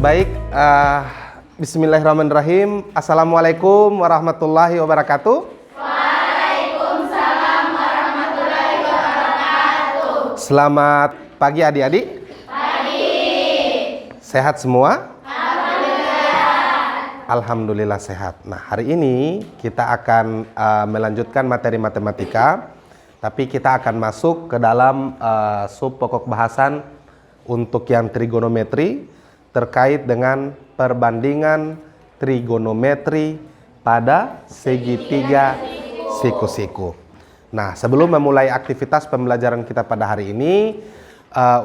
Baik, bismillahirrahmanirrahim. Assalamualaikum warahmatullahi wabarakatuh. Waalaikumsalam warahmatullahi wabarakatuh. Selamat pagi adik-adik. Pagi. Sehat semua? Alhamdulillah. Alhamdulillah sehat. Nah, hari ini kita akan melanjutkan materi matematika, tapi kita akan masuk ke dalam sub pokok bahasan untuk yang trigonometri terkait dengan perbandingan trigonometri pada segitiga siku-siku. Nah, sebelum memulai aktivitas pembelajaran kita pada hari ini,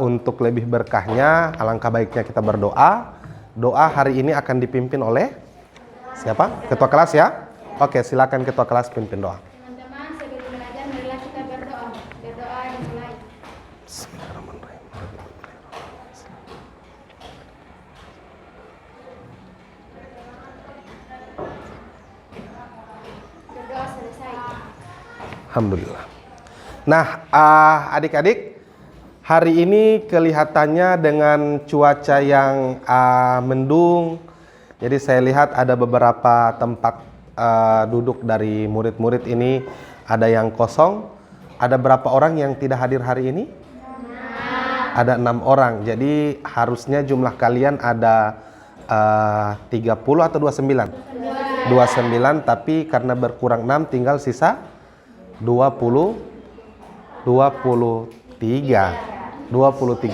untuk lebih berkahnya, alangkah baiknya kita berdoa. Doa hari ini akan dipimpin oleh siapa? Ketua kelas ya? Oke, silakan ketua kelas pimpin doa. Teman-teman, sebelum belajar marilah kita berdoa. Berdoa dimulai. Bismillahirrahmanirrahim. Berdoa selesai. Alhamdulillah. Nah, adik-adik, hari ini kelihatannya dengan cuaca yang mendung. Jadi saya lihat ada beberapa tempat duduk dari murid-murid ini ada yang kosong. Ada berapa orang yang tidak hadir hari ini? Ada 6 orang. Jadi harusnya jumlah kalian ada 30 atau 29? 29, tapi karena berkurang 6 tinggal sisa 23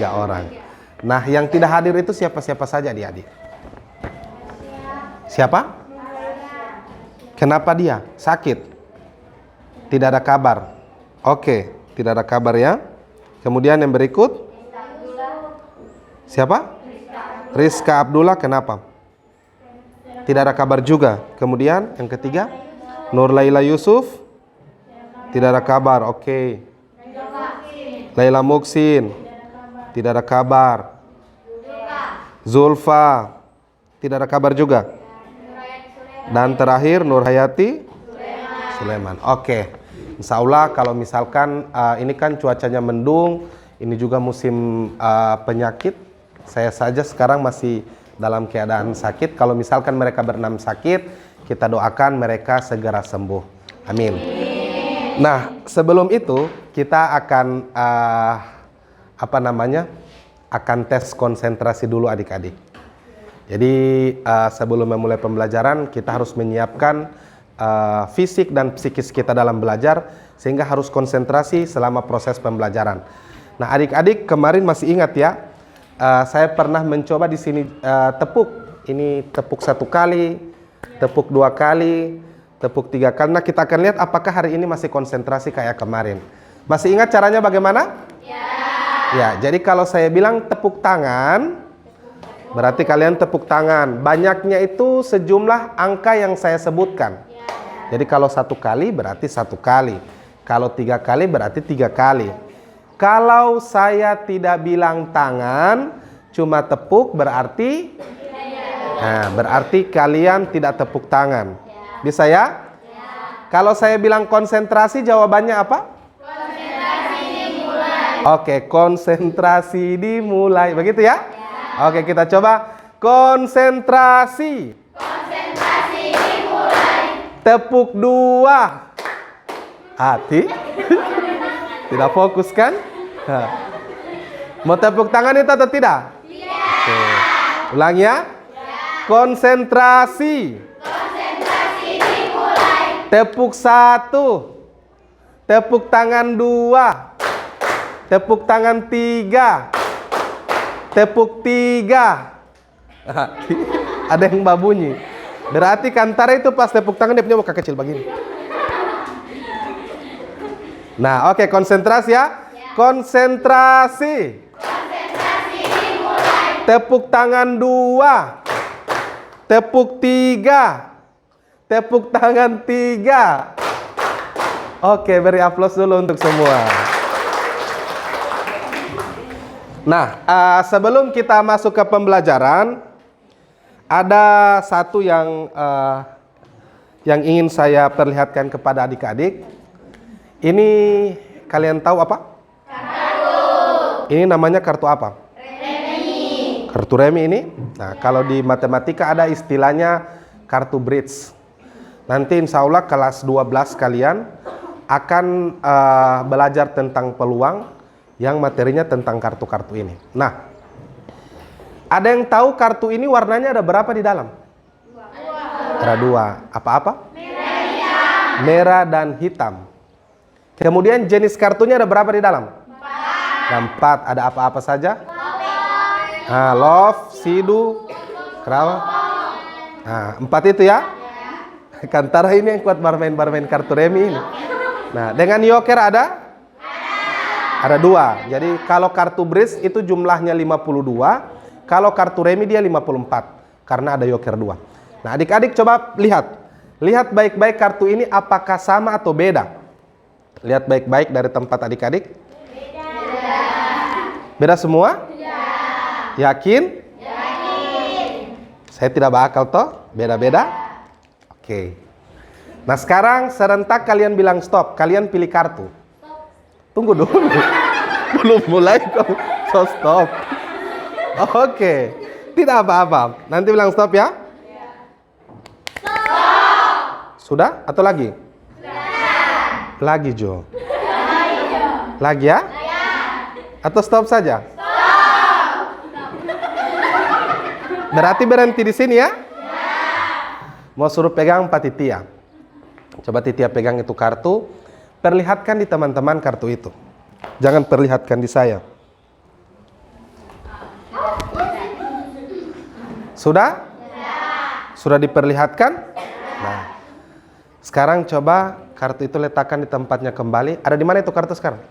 orang. Nah, yang tidak hadir itu siapa-siapa saja adik-adik? Siapa? Kenapa dia? Sakit? Tidak ada kabar. Oke, tidak ada kabar ya. Kemudian yang berikut? Siapa? Rizka Abdullah, kenapa? Tidak ada kabar juga. Kemudian yang ketiga? Nur Laila Yusuf? Tidak ada kabar. Oke. Laila Muksin? Tidak ada kabar. Zulfa? Tidak ada kabar juga. Dan terakhir Nur Hayati Sulaiman. Oke. Insya Allah kalau misalkan ini kan cuacanya mendung, ini juga musim penyakit. Saya saja sekarang masih dalam keadaan sakit. Kalau misalkan mereka berenam sakit, kita doakan mereka segera sembuh. Amin. Nah, sebelum itu kita akan akan tes konsentrasi dulu adik-adik. Jadi sebelum memulai pembelajaran kita harus menyiapkan fisik dan psikis kita dalam belajar, sehingga harus konsentrasi selama proses pembelajaran. Nah, adik-adik kemarin masih ingat ya, saya pernah mencoba di sini tepuk. Ini tepuk 1 kali, tepuk 2 kali, tepuk 3 kali. Nah, kita akan lihat apakah hari ini masih konsentrasi kayak kemarin. Masih ingat caranya bagaimana? Ya, jadi kalau saya bilang tepuk tangan, berarti kalian tepuk tangan. Banyaknya itu sejumlah angka yang saya sebutkan. Jadi kalau 1 kali berarti 1 kali. Kalau 3 kali berarti 3 kali. Kalau saya tidak bilang tangan, cuma tepuk berarti berarti kalian tidak tepuk tangan. Bisa ya? Kalau saya bilang konsentrasi, jawabannya apa? Konsentrasi dimulai. Oke, konsentrasi dimulai. Begitu ya? Oke, kita coba. Konsentrasi. Konsentrasi dimulai. Tepuk 2. Hati. Tidak fokus kan? Mau tepuk tangan itu atau tidak? Oke. Ulang ya. Konsentrasi. Konsentrasi dimulai. Tepuk 1. Tepuk tangan 2. Tepuk tangan 3. Tepuk 3. Ada yang babunyi. Berarti kantara itu pas tepuk tangan dia punya muka kecil begini. Nah, oke, konsentrasi ya. Konsentrasi. Konsentrasi dimulai. Tepuk tangan 2. Tepuk 3. Tepuk tangan 3. Oke, beri aplaus dulu untuk semua. Nah, sebelum kita masuk ke pembelajaran, ada satu yang ingin saya perlihatkan kepada adik-adik. Ini kalian tahu apa? Kartu. Ini namanya kartu apa? Premi. Kartu remi ini. Nah, kalau di matematika ada istilahnya kartu bridge. Nanti insya Allah kelas 12 kalian akan belajar tentang peluang yang materinya tentang kartu-kartu ini. Nah, ada yang tahu kartu ini warnanya ada berapa di dalam? Ada dua. Apa-apa? Merah dan hitam. Kemudian jenis kartunya ada berapa di dalam? 4. Ada apa-apa saja? Nah, love, sidu, kerawa. Nah, 4 itu ya. Kantara ini yang kuat bermain kartu remi ini. Nah, dengan yoker ada? Ada 2. Jadi kalau kartu bridge itu jumlahnya 52. Kalau kartu remi dia 54. Karena ada yoker 2. Nah, adik-adik coba lihat. Lihat baik-baik kartu ini apakah sama atau beda. Lihat baik-baik dari tempat adik-adik. Beda semua? Yakin? Saya tidak bakal toh. Beda-beda? Oke. Nah, sekarang serentak kalian bilang stop. Kalian pilih kartu. Tunggu dulu. Belum mulai kamu so stop. Oke. Tidak apa-apa. Nanti bilang stop ya. Sudah atau lagi? Lagi Jo. Lagi ya? Atau stop saja? Berarti berhenti di sini ya? Mau suruh pegang Pak Titia. Coba Titia pegang itu kartu. Perlihatkan di teman-teman kartu itu. Jangan perlihatkan di saya. Sudah? Sudah diperlihatkan? Nah, sekarang coba kartu itu letakkan di tempatnya kembali. Ada di mana itu kartu sekarang?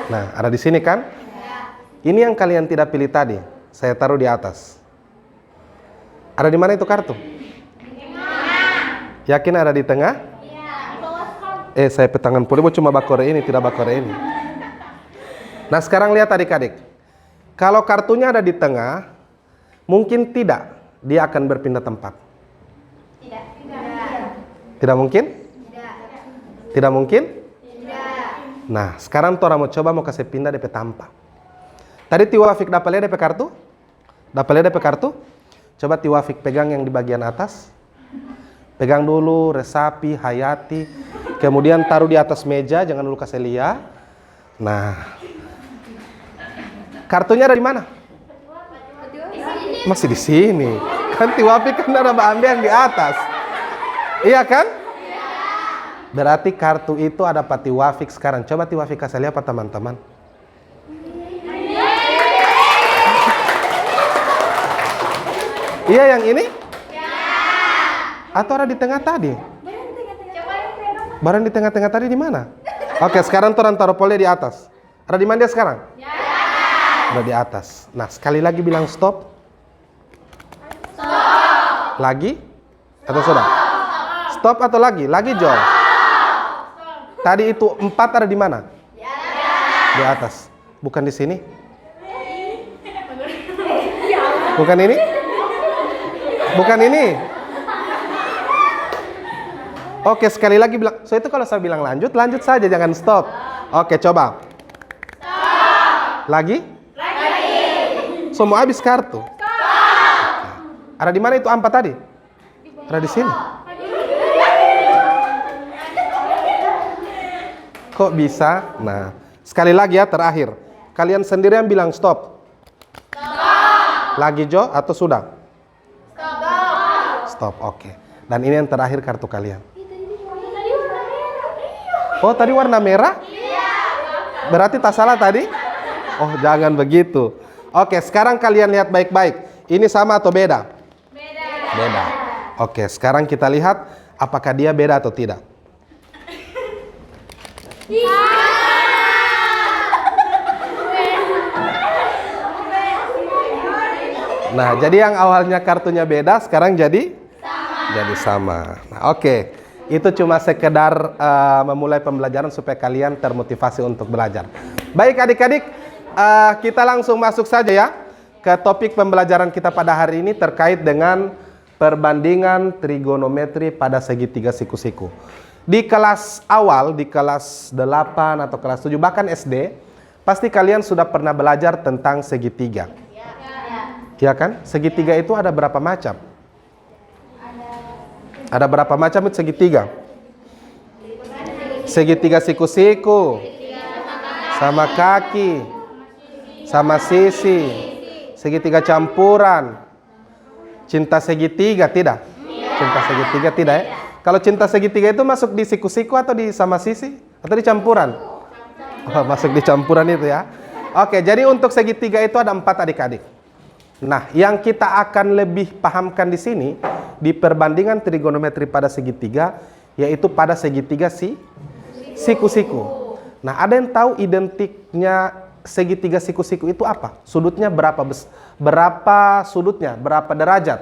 Nah, ada di sini kan? Ini yang kalian tidak pilih tadi. Saya taruh di atas. Ada di mana itu kartu? Yakin ada di tengah? Saya petangan pulih cuma bakore ini, tidak bakore ini. Nah, sekarang lihat adik-adik. Kalau kartunya ada di tengah, mungkin tidak dia akan berpindah tempat. Tidak mungkin? Tidak mungkin? Nah, sekarang Tora mau coba mau kasih pindah DP tanpa. Tadi Tiwafik dapat lihat DP kartu? Dapat lihat DP kartu? Coba Tiwafik pegang yang di bagian atas. Pegang dulu, resapi, hayati. Kemudian taruh di atas meja, jangan dulu kasih lihat. Nah, kartunya ada di mana? Masih di sini. Kan Tiwafik kan ada Mbak Ambe yang di atas. Iya kan? Berarti kartu itu ada Pak Tiwafik sekarang. Coba Tiwafik kasih lihat Pak teman-teman. Iya yang ini? Atau ada di tengah tadi? Barang di tengah-tengah tadi di mana? Oke, sekarang taruh polnya di atas. Ada di mana dia sekarang? Ada di atas. Nah, sekali lagi bilang stop. Lagi? Atau sudah? Stop atau lagi? Lagi John. Tadi itu 4 ada di mana? Di atas. Bukan di sini? Bukan ini? Bukan ini? Oke, sekali lagi bilang. So itu kalau saya bilang lanjut, lanjut saja, jangan stop. Oke, coba. Lagi? Semua habis kartu. Ada di mana itu 4 tadi? Ada di sini. Kok bisa? Nah, sekali lagi ya terakhir. Kalian sendiri yang bilang stop. Lagi Jo atau sudah? Stop. Oke. Dan ini yang terakhir kartu kalian. Oh, tadi warna merah? Berarti tak salah tadi? Oh, jangan begitu. Oke, sekarang kalian lihat baik-baik. Ini sama atau beda? Beda. Oke, sekarang kita lihat apakah dia beda atau tidak. Nah, jadi yang awalnya kartunya beda, sekarang jadi sama. Nah, oke. Itu cuma sekedar memulai pembelajaran supaya kalian termotivasi untuk belajar. Baik adik-adik, kita langsung masuk saja ya ke topik pembelajaran kita pada hari ini terkait dengan perbandingan trigonometri pada segitiga siku-siku. Di kelas awal, di kelas 8 atau kelas 7, bahkan SD, pasti kalian sudah pernah belajar tentang segitiga. Ya kan? Segitiga itu ada berapa macam? Ada berapa macam itu segitiga? Segitiga siku-siku, sama kaki, sama sisi, segitiga campuran, cinta segitiga tidak? Cinta segitiga tidak ya? Kalau cinta segitiga itu masuk di siku-siku atau di sama sisi? Atau di campuran? Oh, masuk di campuran itu ya. Oke, jadi untuk segitiga itu ada 4 adik-adik. Nah, yang kita akan lebih pahamkan di sini, di perbandingan trigonometri pada segitiga, yaitu pada segitiga siku-siku. Nah, ada yang tahu identiknya segitiga siku-siku itu apa? Sudutnya berapa sudutnya? Berapa derajat?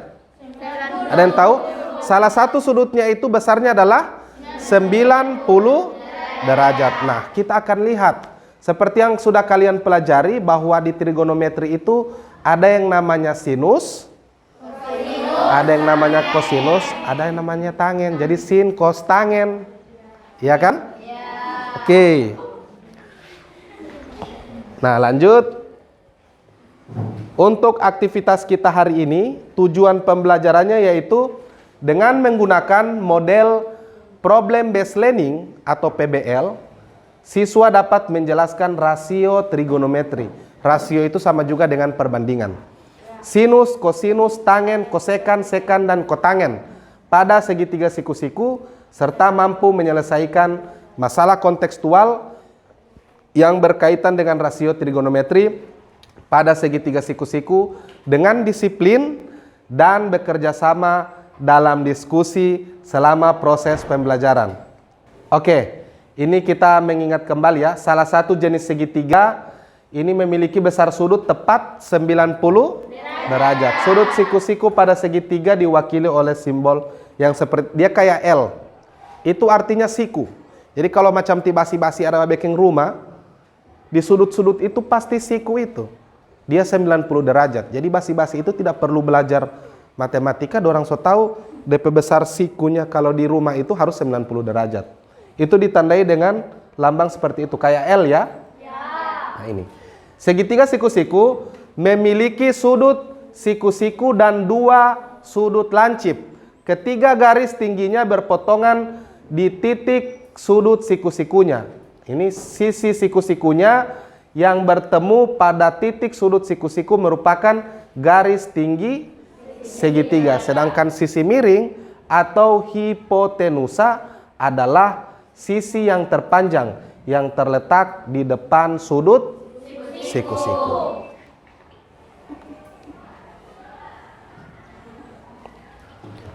Ada yang tahu? Salah satu sudutnya itu besarnya adalah 90 derajat. Nah, kita akan lihat seperti yang sudah kalian pelajari bahwa di trigonometri itu ada yang namanya sinus, ada yang namanya kosinus, ada yang namanya tangen. Jadi sin, kos, tangen. Iya kan? Oke. Nah, lanjut. Untuk aktivitas kita hari ini, tujuan pembelajarannya yaitu dengan menggunakan model Problem Based Learning atau PBL, siswa dapat menjelaskan rasio trigonometri. Rasio itu sama juga dengan perbandingan. Sinus, kosinus, tangen, kosekan, sekan, dan kotangen pada segitiga siku-siku, serta mampu menyelesaikan masalah kontekstual yang berkaitan dengan rasio trigonometri pada segitiga siku-siku dengan disiplin dan bekerja sama dalam diskusi selama proses pembelajaran. Oke, ini kita mengingat kembali ya, salah satu jenis segitiga ini memiliki besar sudut tepat 90 derajat. Sudut siku-siku pada segitiga diwakili oleh simbol yang seperti, dia kayak L. Itu artinya siku. Jadi kalau macam basi-basi ada baking rumah, di sudut-sudut itu pasti siku itu. Dia 90 derajat. Jadi basi-basi itu tidak perlu belajar matematika, dorang so tahu DP besar sikunya kalau di rumah itu harus 90 derajat. Itu ditandai dengan lambang seperti itu, kayak L ya. Nah ini. Segitiga siku-siku memiliki sudut siku-siku dan 2 sudut lancip. Ketiga garis tingginya berpotongan di titik sudut siku-sikunya. Ini sisi siku-sikunya yang bertemu pada titik sudut siku-siku merupakan garis tinggi segitiga. Sedangkan sisi miring atau hipotenusa adalah sisi yang terpanjang yang terletak di depan sudut siku-siku.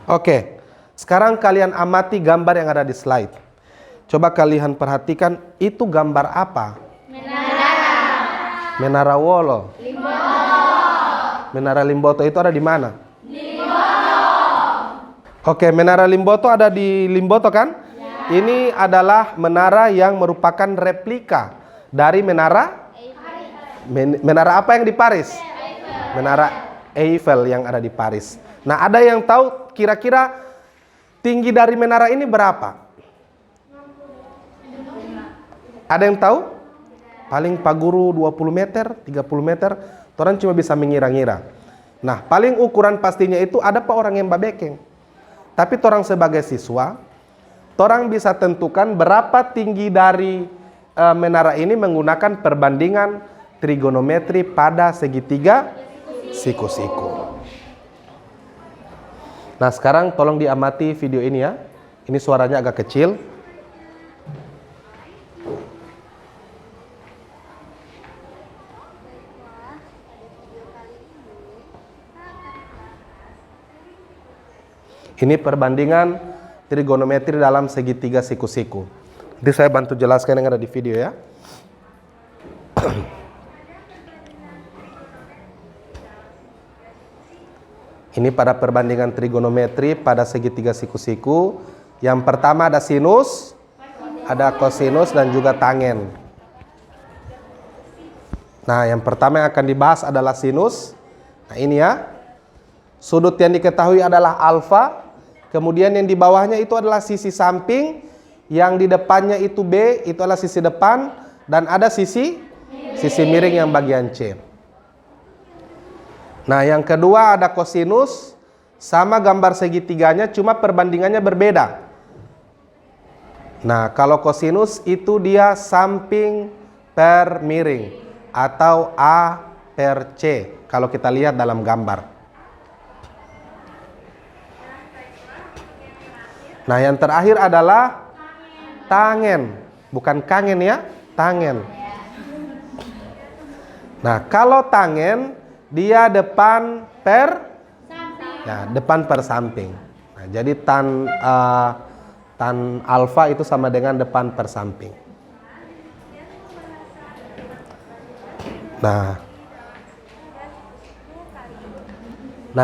Oke, sekarang kalian amati gambar yang ada di slide. Coba kalian perhatikan, itu gambar apa? Menara Wolo. Menara Limboto itu ada di mana? Oke, Menara Limboto ada di Limboto kan? Ya. Ini adalah menara yang merupakan replika dari menara menara apa yang di Paris? Menara Eiffel yang ada di Paris. Nah, ada yang tahu kira-kira tinggi dari menara ini berapa? Ada yang tahu? Paling paguru 20 meter, 30 meter, orang cuma bisa mengira-ngira. Nah, paling ukuran pastinya itu ada pak orang yang babekeng. Tapi orang sebagai siswa, orang bisa tentukan berapa tinggi dari menara ini menggunakan perbandingan trigonometri pada segitiga siku-siku. Nah, sekarang tolong diamati video ini ya. Ini suaranya agak kecil. Ini perbandingan trigonometri dalam segitiga siku-siku. Nanti saya bantu jelaskan yang ada di video ya. Ini pada perbandingan trigonometri pada segitiga siku-siku. Yang pertama ada sinus, ada kosinus, dan juga tangen. Nah, yang pertama yang akan dibahas adalah sinus. Nah, ini ya. Sudut yang diketahui adalah alfa. Kemudian yang di bawahnya itu adalah sisi samping, yang di depannya itu B, itu adalah sisi depan, dan ada sisi miring yang bagian C. Nah, yang kedua ada kosinus, sama gambar segitiganya, cuma perbandingannya berbeda. Nah, kalau kosinus itu dia samping per miring atau A per C kalau kita lihat dalam gambar. Nah, yang terakhir adalah tangen, bukan kangen ya, tangen. Nah, kalau tangen dia depan per depan per samping. Nah, jadi tan alfa itu sama dengan depan per samping. Nah,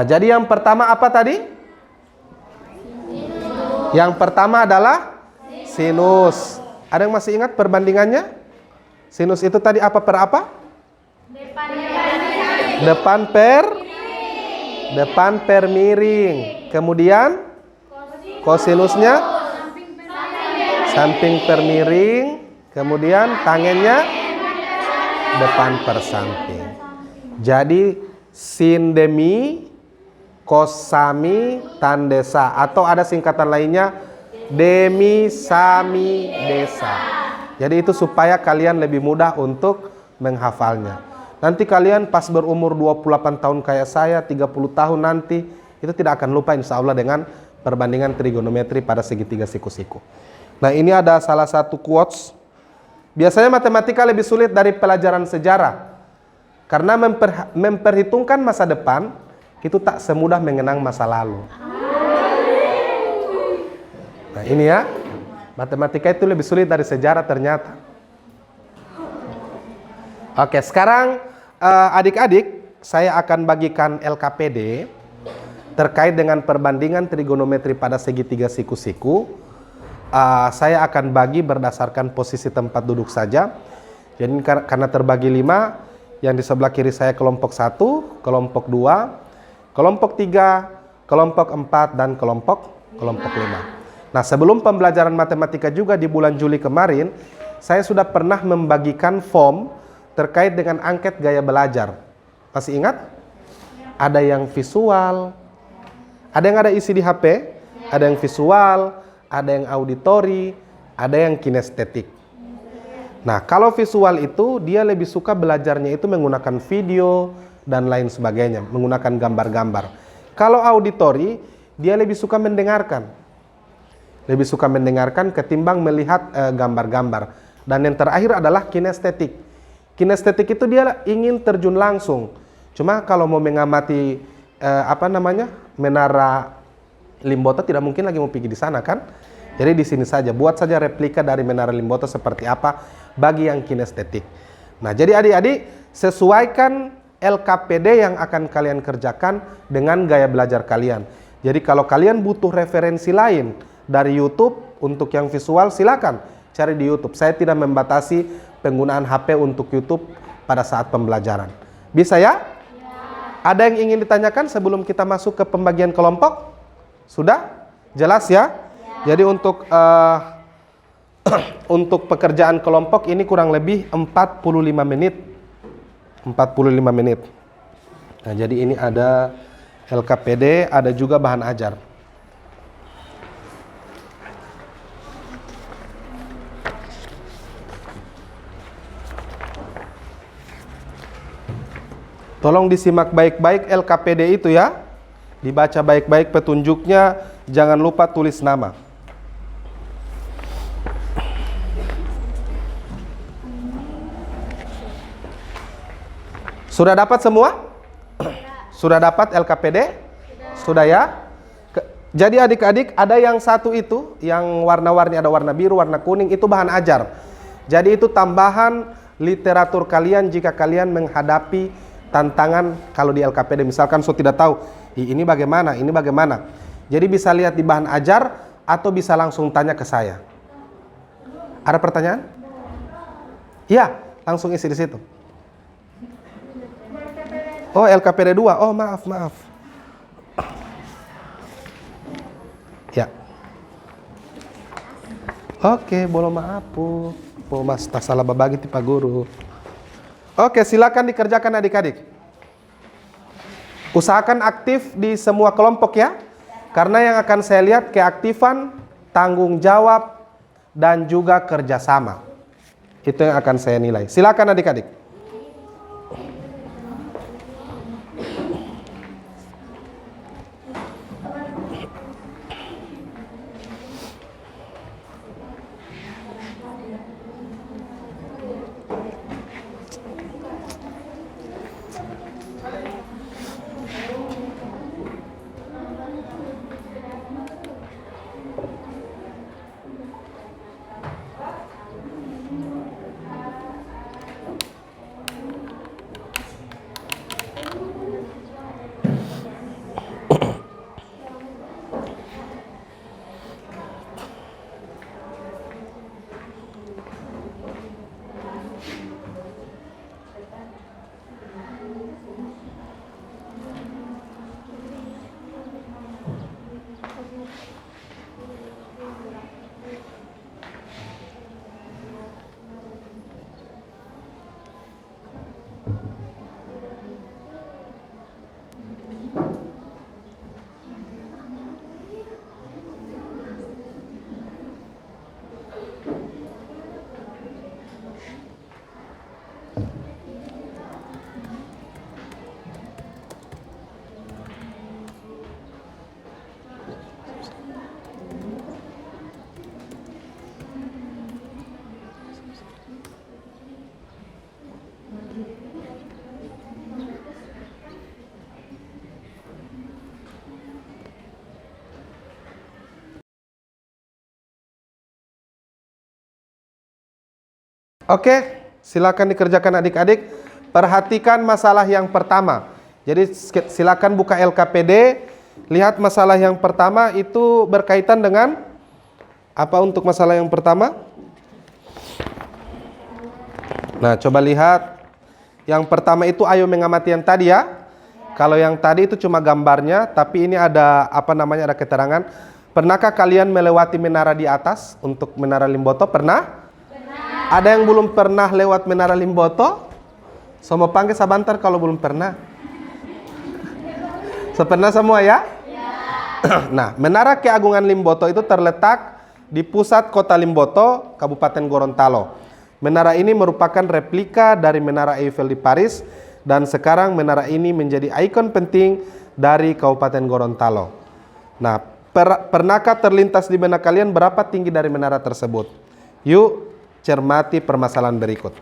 jadi yang pertama apa tadi? Yang pertama adalah sinus. Ada yang masih ingat perbandingannya? Sinus itu tadi apa per apa? Depan per miring. Kemudian kosinusnya samping per miring. Kemudian tangennya depan per samping. Jadi sin demi, cos sami, tan desa, atau ada singkatan lainnya demi sami desa. Jadi itu supaya kalian lebih mudah untuk menghafalnya. Nanti kalian pas berumur 28 tahun kayak saya, 30 tahun nanti, itu tidak akan lupa insya Allah dengan perbandingan trigonometri pada segitiga siku-siku. Nah, ini ada salah satu quotes. Biasanya matematika lebih sulit dari pelajaran sejarah. Karena memperhitungkan masa depan, itu tak semudah mengenang masa lalu. Nah, ini ya, matematika itu lebih sulit dari sejarah ternyata. Oke, sekarang adik-adik, saya akan bagikan LKPD terkait dengan perbandingan trigonometri pada segitiga siku-siku. Saya akan bagi berdasarkan posisi tempat duduk saja. Jadi karena terbagi 5, yang di sebelah kiri saya kelompok 1, kelompok 2, kelompok 3, kelompok 4, dan kelompok 5. Nah, sebelum pembelajaran matematika juga di bulan Juli kemarin, saya sudah pernah membagikan form terkait dengan angket gaya belajar. Masih ingat? Ada yang visual, ada yang ada isi di HP, ada yang visual, ada yang auditori, ada yang kinestetik. Nah, kalau visual itu dia lebih suka belajarnya itu menggunakan video dan lain sebagainya, menggunakan gambar-gambar. Kalau auditori, dia lebih suka mendengarkan. Lebih suka mendengarkan ketimbang melihat gambar-gambar. Dan yang terakhir adalah kinestetik. Kinestetik itu dia ingin terjun langsung. Cuma kalau mau mengamati menara Limboto tidak mungkin lagi mau pergi di sana kan? Jadi di sini saja, buat saja replika dari menara Limboto seperti apa bagi yang kinestetik. Nah, jadi adik-adik sesuaikan LKPD yang akan kalian kerjakan dengan gaya belajar kalian. Jadi kalau kalian butuh referensi lain dari YouTube untuk yang visual, silakan cari di YouTube. Saya tidak membatasi penggunaan HP untuk YouTube pada saat pembelajaran. Bisa ya? Ada yang ingin ditanyakan sebelum kita masuk ke pembagian kelompok? Sudah? Jelas ya? Jadi untuk untuk pekerjaan kelompok ini kurang lebih 45 menit. 45 menit. Nah, jadi ini ada LKPD, ada juga bahan ajar. Tolong disimak baik-baik LKPD itu ya. Dibaca baik-baik petunjuknya, jangan lupa tulis nama. Sudah dapat semua? Sudah dapat LKPD? Sudah ya? Jadi adik-adik ada yang satu itu, yang warna-warni, ada warna biru, warna kuning, itu bahan ajar. Jadi itu tambahan literatur kalian jika kalian menghadapi tantangan kalau di LKPD. Misalkan so tidak tahu, ini bagaimana, ini bagaimana. Jadi bisa lihat di bahan ajar atau bisa langsung tanya ke saya. Ada pertanyaan? Iya, langsung isi di situ. Oh, LKPD 2. Oh, maaf. Ya. Oke, bolo maaf po. Po mas tak salah babagi ti Pak Guru. Oke, silakan dikerjakan adik-adik. Usahakan aktif di semua kelompok ya. Karena yang akan saya lihat keaktifan, tanggung jawab, dan juga kerjasama. Itu yang akan saya nilai. Silakan adik-adik. Oke, silakan dikerjakan adik-adik. Perhatikan masalah yang pertama. Jadi silakan buka LKPD. Lihat masalah yang pertama itu berkaitan dengan apa untuk masalah yang pertama? Nah, coba lihat. Yang pertama itu ayo mengamati yang tadi ya. Kalau yang tadi itu cuma gambarnya, tapi ini ada apa namanya, ada keterangan. Pernahkah kalian melewati menara di atas untuk Menara Limboto? Pernah? Ada yang belum pernah lewat Menara Limboto? Semua panggil sebentar kalau belum pernah. Pernah semua ya? Nah, Menara Keagungan Limboto itu terletak di pusat kota Limboto, Kabupaten Gorontalo. Menara ini merupakan replika dari Menara Eiffel di Paris, dan sekarang menara ini menjadi ikon penting dari Kabupaten Gorontalo. Nah, pernahkah terlintas di benak kalian berapa tinggi dari menara tersebut? Yuk, cermati permasalahan berikut.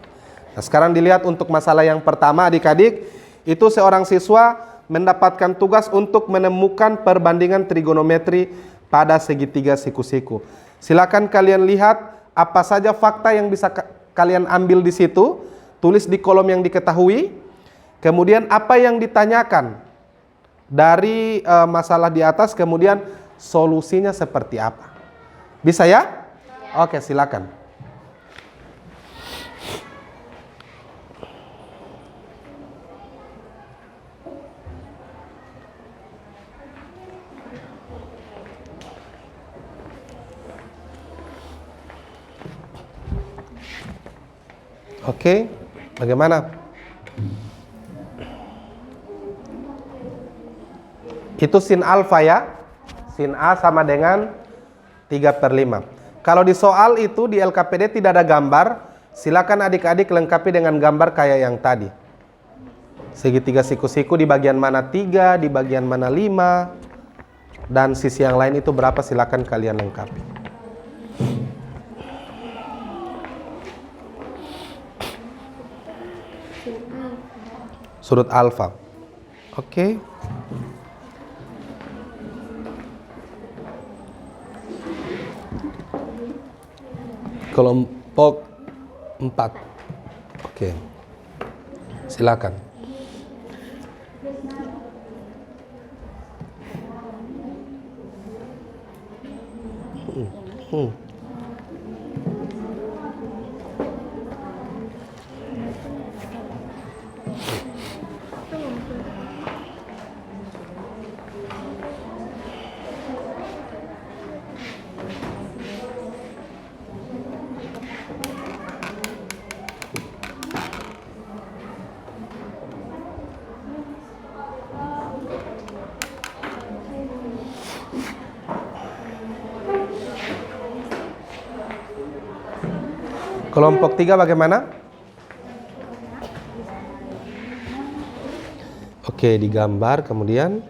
Nah, sekarang dilihat untuk masalah yang pertama adik-adik, itu seorang siswa mendapatkan tugas untuk menemukan perbandingan trigonometri pada segitiga siku-siku. Silakan kalian lihat apa saja fakta yang bisa kalian ambil di situ, tulis di kolom yang diketahui, kemudian apa yang ditanyakan dari masalah di atas, kemudian solusinya seperti apa. Bisa ya? Oke, silakan. Oke, bagaimana? Itu sin alfa ya. Sin A sama dengan 3/5. Kalau di soal itu di LKPD tidak ada gambar, silakan adik-adik lengkapi dengan gambar kayak yang tadi. Segitiga siku-siku di bagian mana 3, di bagian mana 5, dan sisi yang lain itu berapa, silakan kalian lengkapi. Sudut alfa. Oke. Kelompok 4. Oke. Silakan. Kelompok 3 bagaimana? Oke, digambar kemudian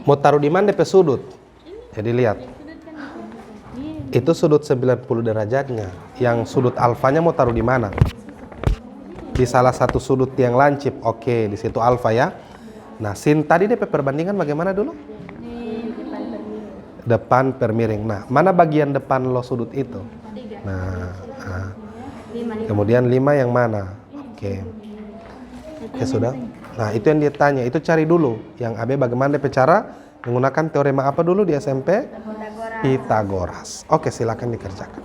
mau taruh di mana DP sudut. Jadi lihat. Itu sudut 90 derajatnya. Yang sudut alfanya mau taruh di mana? Di salah satu sudut yang lancip. Oke, di situ alfa ya. Nah, sin tadi DP perbandingan bagaimana dulu? Depan per miring. Nah, mana bagian depan lo sudut itu? Nah, kemudian 5 yang mana? Oke. Oke, sudah. Nah, itu yang dia tanya. Itu cari dulu. Yang AB bagaimana DP cara? Menggunakan teorema apa dulu di SMP? Pitagoras. Oke, silakan dikerjakan.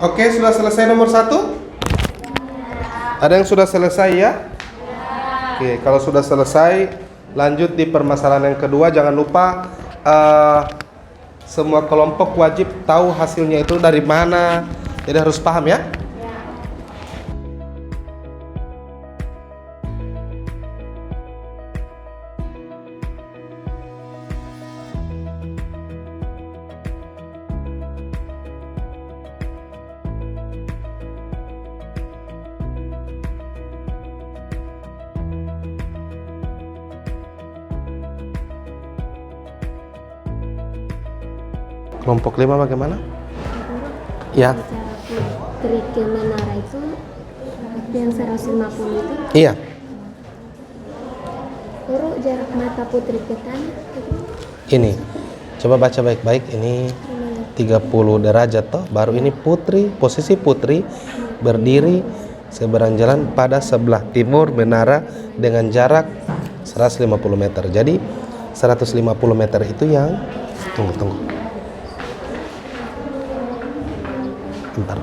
Oke, sudah selesai nomor 1? Ada yang sudah selesai ya? Oke, kalau sudah selesai, lanjut di permasalahan yang kedua. Jangan lupa semua kelompok wajib tahu hasilnya itu dari mana. Jadi harus paham ya. Kelompok 5 bagaimana? Ya. Cara putri ke menara itu yang 150 itu. Iya. Baru jarak mata putri ke tanah itu. Ini. Coba baca baik-baik. Ini 30 derajat toh. Baru ini putri, posisi putri berdiri seberang jalan pada sebelah timur menara dengan jarak 150 meter. Jadi 150 meter itu yang tunggu. Bentar.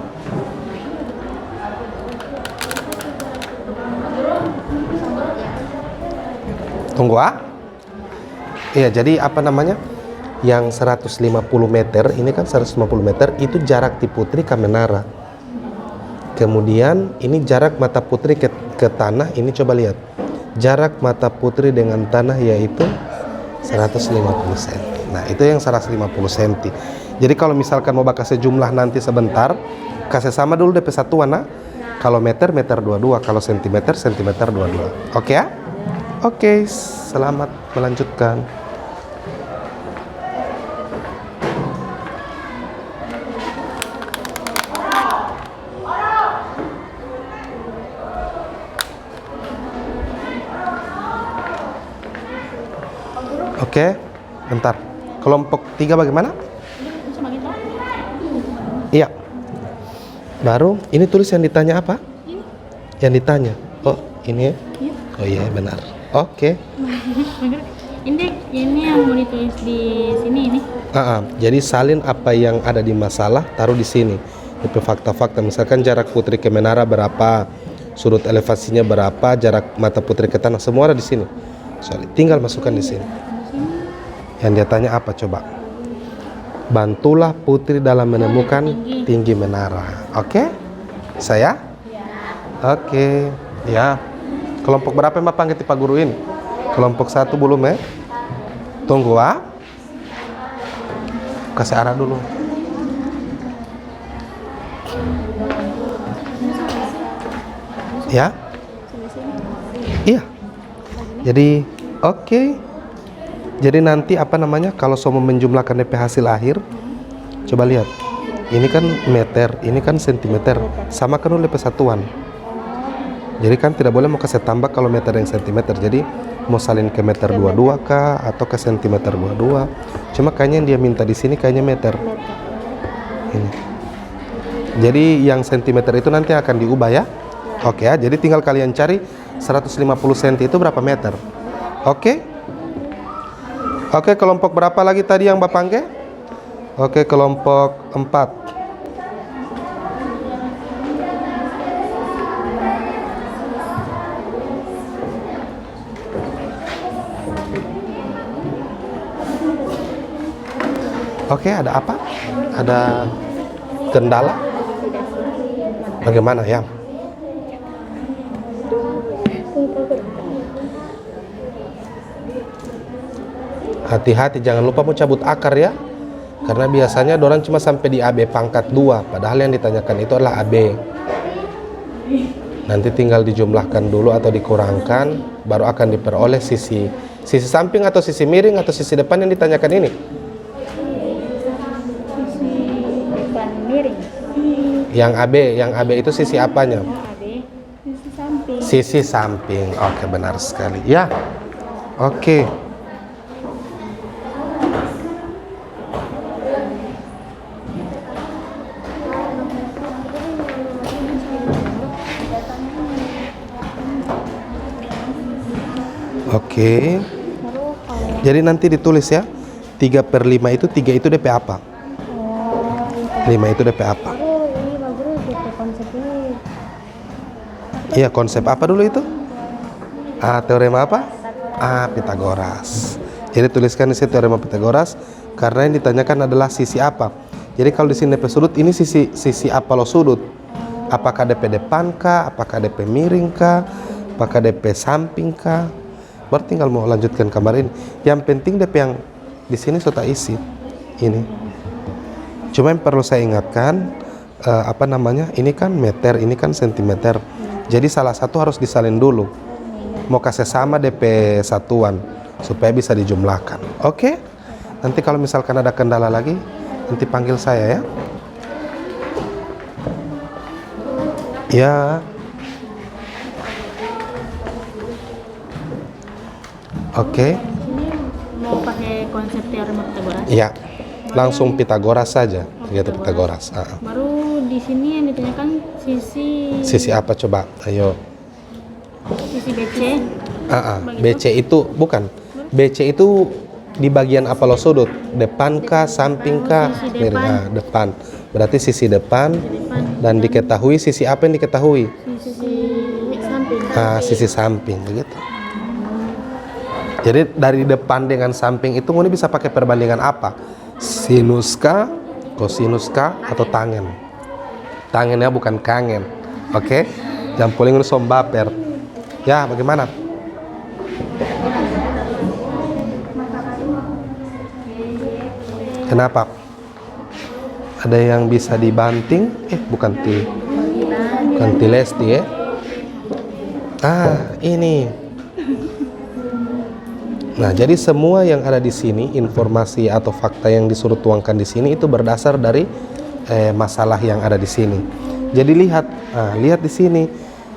Tunggu Iya, jadi apa namanya? Yang 150 meter, ini kan 150 meter itu jarak di putri ke menara. Kemudian ini jarak mata putri ke tanah, ini coba lihat. Jarak mata putri dengan tanah yaitu 150 cm. Nah, itu yang 150 cm. Jadi kalau misalkan mau kasih jumlah nanti sebentar, kasih sama dulu DP satuan nah. Kalau meter 22, kalau sentimeter 22. Oke ya? Oke, selamat melanjutkan. Oke, bentar. Kelompok 3 bagaimana? Iya. Baru, ini tulis yang ditanya apa? Ini. Yang ditanya. Oh, ini ya? Iya. Oh iya, benar. Oke. Ini yang mau ditulis di sini ini. Jadi salin apa yang ada di masalah, taruh di sini. Itu fakta-fakta. Misalkan jarak putri ke menara berapa, sudut elevasinya berapa, jarak mata putri ke tanah, semua ada di sini. Soalnya tinggal masukkan di sini. Yang dia tanya apa coba? Bantulah putri dalam menemukan tinggi menara. Oke? Saya? Oke. Ya. Kelompok berapa yang panggil Pak Guru ini? Kelompok 1 belum ya? Tunggu kasih arah dulu. Ya? Iya. Jadi oke. Jadi nanti apa namanya, kalau mau menjumlahkan DP hasil akhir, coba lihat. Ini kan meter, ini kan sentimeter. Sama kan DP satuan. Jadi kan tidak boleh mau kasih tambah kalau meter yang sentimeter. Jadi mau salin ke meter 22 kah atau ke sentimeter 22. Cuma kayaknya yang dia minta di sini kayaknya meter. Ini. Jadi yang sentimeter itu nanti akan diubah ya. Oke ya, jadi tinggal kalian cari 150 cm itu berapa meter. Oke. Oke, kelompok berapa lagi tadi yang Bapak Angge? Oke, kelompok 4. Oke, ada apa? Ada kendala? Bagaimana ya? Hati-hati, jangan lupa mau cabut akar ya. Karena biasanya dorang cuma sampai di AB pangkat 2. Padahal yang ditanyakan itu adalah AB. Nanti tinggal dijumlahkan dulu atau dikurangkan, baru akan diperoleh sisi samping atau sisi miring atau sisi depan yang ditanyakan ini. Sisi depan miring. Yang AB itu sisi apanya? AB. Sisi samping. Sisi samping. Oke, benar sekali. Ya. Oke. Oke. Jadi nanti ditulis ya. 3/5 itu 3 itu DP apa? 5 itu DP apa? Baru ini Iya, konsep apa dulu itu? Teorema apa? Pitagoras. Jadi tuliskan di sini teorema Pitagoras karena yang ditanyakan adalah sisi apa. Jadi kalau di sini DP sudut, ini sisi apa lo sudut? Apakah DP depan kah? Apakah DP miring kah? Apakah DP samping kah? Berarti tinggal mau lanjutkan gambar ini. Yang penting DP yang di sini sudah isi ini. Cuma yang perlu saya ingatkan, ini kan meter, ini kan sentimeter. Jadi salah satu harus disalin dulu. Mau kasih sama DP satuan supaya bisa dijumlahkan. Oke? Nanti kalau misalkan ada kendala lagi, nanti panggil saya ya. Ya. Oke. Ini mau pakai konsep teorema Pitagoras. Iya. Langsung Pitagoras saja, gitu Pitagoras. Baru di sini yang ditanyakan Sisi apa coba? Ayo. sisi BC. BC itu bukan. BC itu di bagian apa lo sudut? Depan kah, samping kah? Sisi depan. Depan. Berarti sisi depan. Dan diketahui sisi apa yang diketahui? Sisi samping. Sisi samping begitu. Jadi dari depan dengan samping itu ini bisa pakai perbandingan apa? Sinus kah, kosinus kah, atau tangen? Tangennya bukan kangen. Oke? Jangan puling ini sombaper. Ya, bagaimana? Kenapa? Ada yang bisa dibanting? Bukan Lesti ya? Ini. Nah, jadi semua yang ada di sini, informasi atau fakta yang disuruh tuangkan di sini itu berdasar dari masalah yang ada di sini. Jadi lihat di sini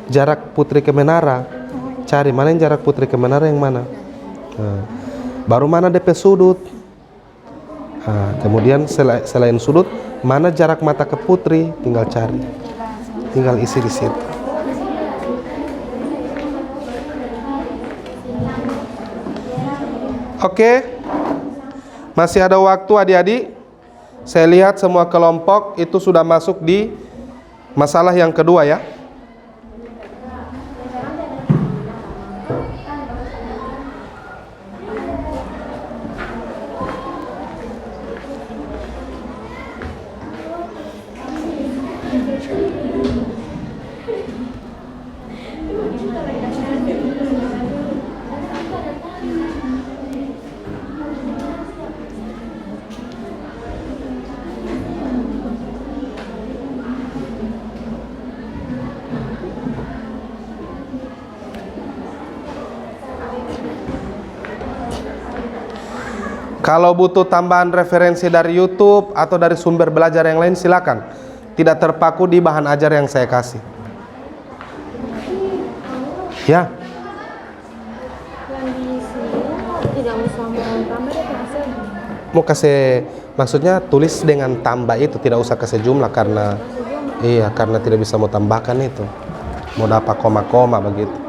jarak Putri ke menara. Cari mana yang jarak Putri ke menara yang mana. Baru mana DP sudut. Kemudian selain sudut, mana jarak mata ke Putri, tinggal cari. Tinggal isi di situ. Oke, masih ada waktu adik-adik. Saya lihat semua kelompok itu sudah masuk di masalah yang kedua ya. Kalau butuh tambahan referensi dari YouTube atau dari sumber belajar yang lain, silakan. Tidak terpaku di bahan ajar yang saya kasih. Ya. Yang di sini tidak usah tambah deh kasih. Mau kasih, maksudnya tulis dengan tambah itu, tidak usah kasih jumlah karena karena tidak bisa mau tambahkan itu. Mau dapat koma-koma begitu.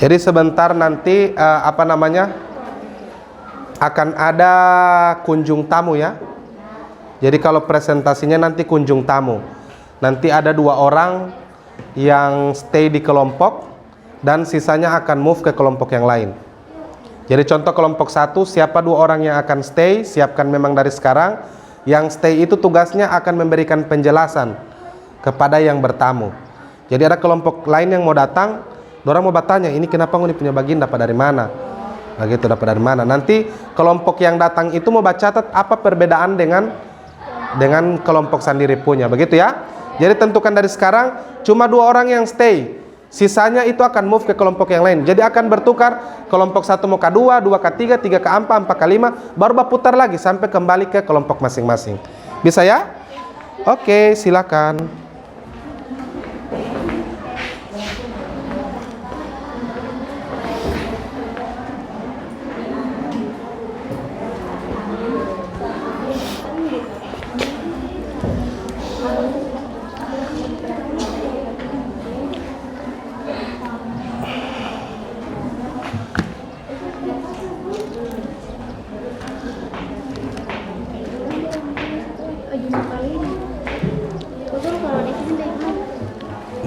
Jadi sebentar nanti akan ada kunjung tamu ya. Jadi kalau presentasinya nanti kunjung tamu. Nanti ada 2 orang yang stay di kelompok dan sisanya akan move ke kelompok yang lain. Jadi contoh kelompok 1, siapa 2 orang yang akan stay, siapkan memang dari sekarang. Yang stay itu tugasnya akan memberikan penjelasan kepada yang bertamu. Jadi ada kelompok lain yang mau datang, orang mau bertanya, ini kenapa ini punya baginda, dapat dari mana? Begitu, dapat dari mana? Nanti kelompok yang datang itu mau catat apa perbedaan dengan kelompok sendiri punya, begitu ya? Jadi tentukan dari sekarang, cuma 2 orang yang stay. Sisanya itu akan move ke kelompok yang lain. Jadi akan bertukar, kelompok 1 mau ke-2, 2 ke-3, 3 ke-4, 4 ke-5, baru berputar lagi sampai kembali ke kelompok masing-masing. Bisa ya? Oke, silakan.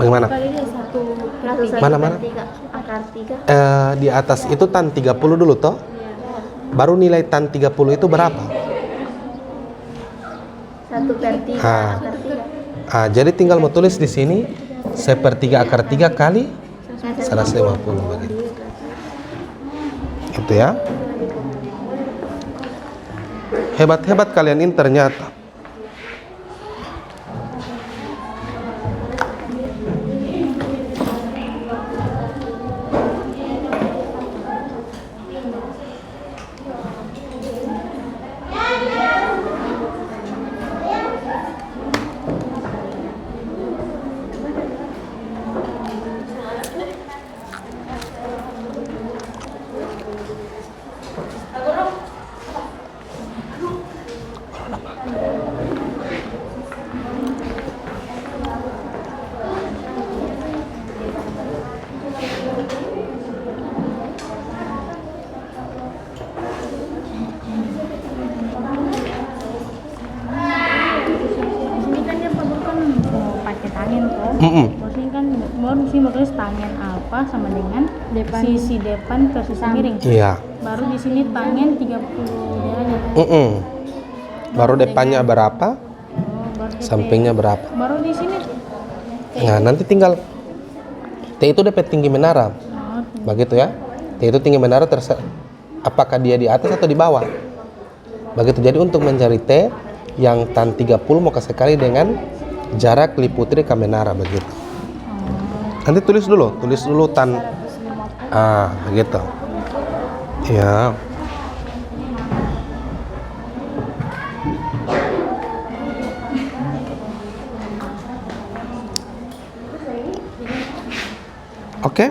Bagaimana? Kali dia satu per Mana, mana? Akar 3. Di atas itu tan 30 dulu toh. Baru nilai tan 30 itu berapa? 1/3 Ah. akar 3. Jadi tinggal mau tulis di sini 1/3 akar 3 kali 150 begitu. Itu ya. Hebat-hebat kalian ini ternyata. Di sini kan dia perlu kan mau pakai tangan toh. Mm-mm. Maksudnya kan mau di sini mau tulis tangan apa sama dengan Depan. sisi depan ke sisi miring. Iya. Baru di sini tangan 30 derajat. Baru depannya berapa, Baru DP. sampingnya berapa. Baru di sini. Nah, nanti tinggal T itu DP tinggi menara. Begitu ya. T itu tinggi menara apakah dia di atas atau di bawah. Begitu. Jadi untuk mencari T yang tan 30 mau kasih kali dengan jarak liputri ke menara begitu. Nanti tulis dulu tan begitu. Ya. Oke.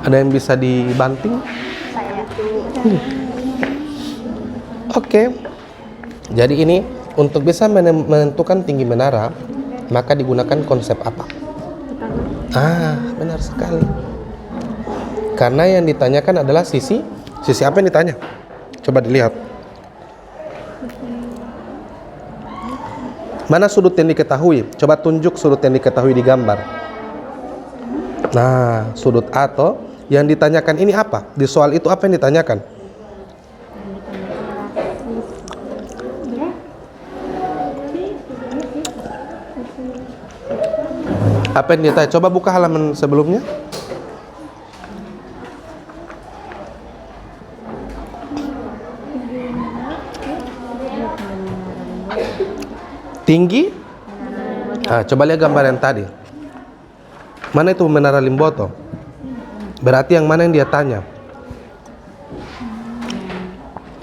Ada yang bisa dibanting? Oke. Jadi ini untuk bisa menentukan tinggi menara, maka digunakan konsep apa? Benar sekali. Karena yang ditanyakan adalah sisi apa yang ditanya? Coba dilihat. Mana sudut yang diketahui? Coba tunjuk sudut yang diketahui di gambar. Nah, sudut A toh. Yang ditanyakan ini apa? Di soal itu apa yang ditanyakan? Apa yang ditanya? Coba buka halaman sebelumnya. Tinggi? Coba lihat gambar yang tadi. Mana itu menara Limboto? Berarti yang mana yang dia tanya?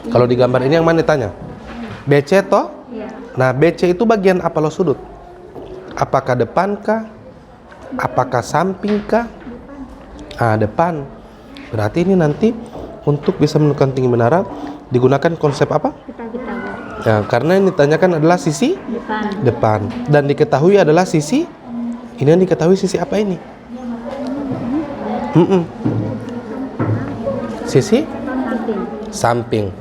Kalau di gambar ini yang mana ditanya? BC toh? Nah, BC itu bagian apa lo sudut? Apakah depan kah? Apakah samping kah? Depan. Berarti ini nanti untuk bisa menentukan tinggi menara digunakan konsep apa? Ya, karena yang ditanyakan adalah sisi depan dan diketahui adalah sisi ini yang diketahui sisi apa ini? Sisi samping.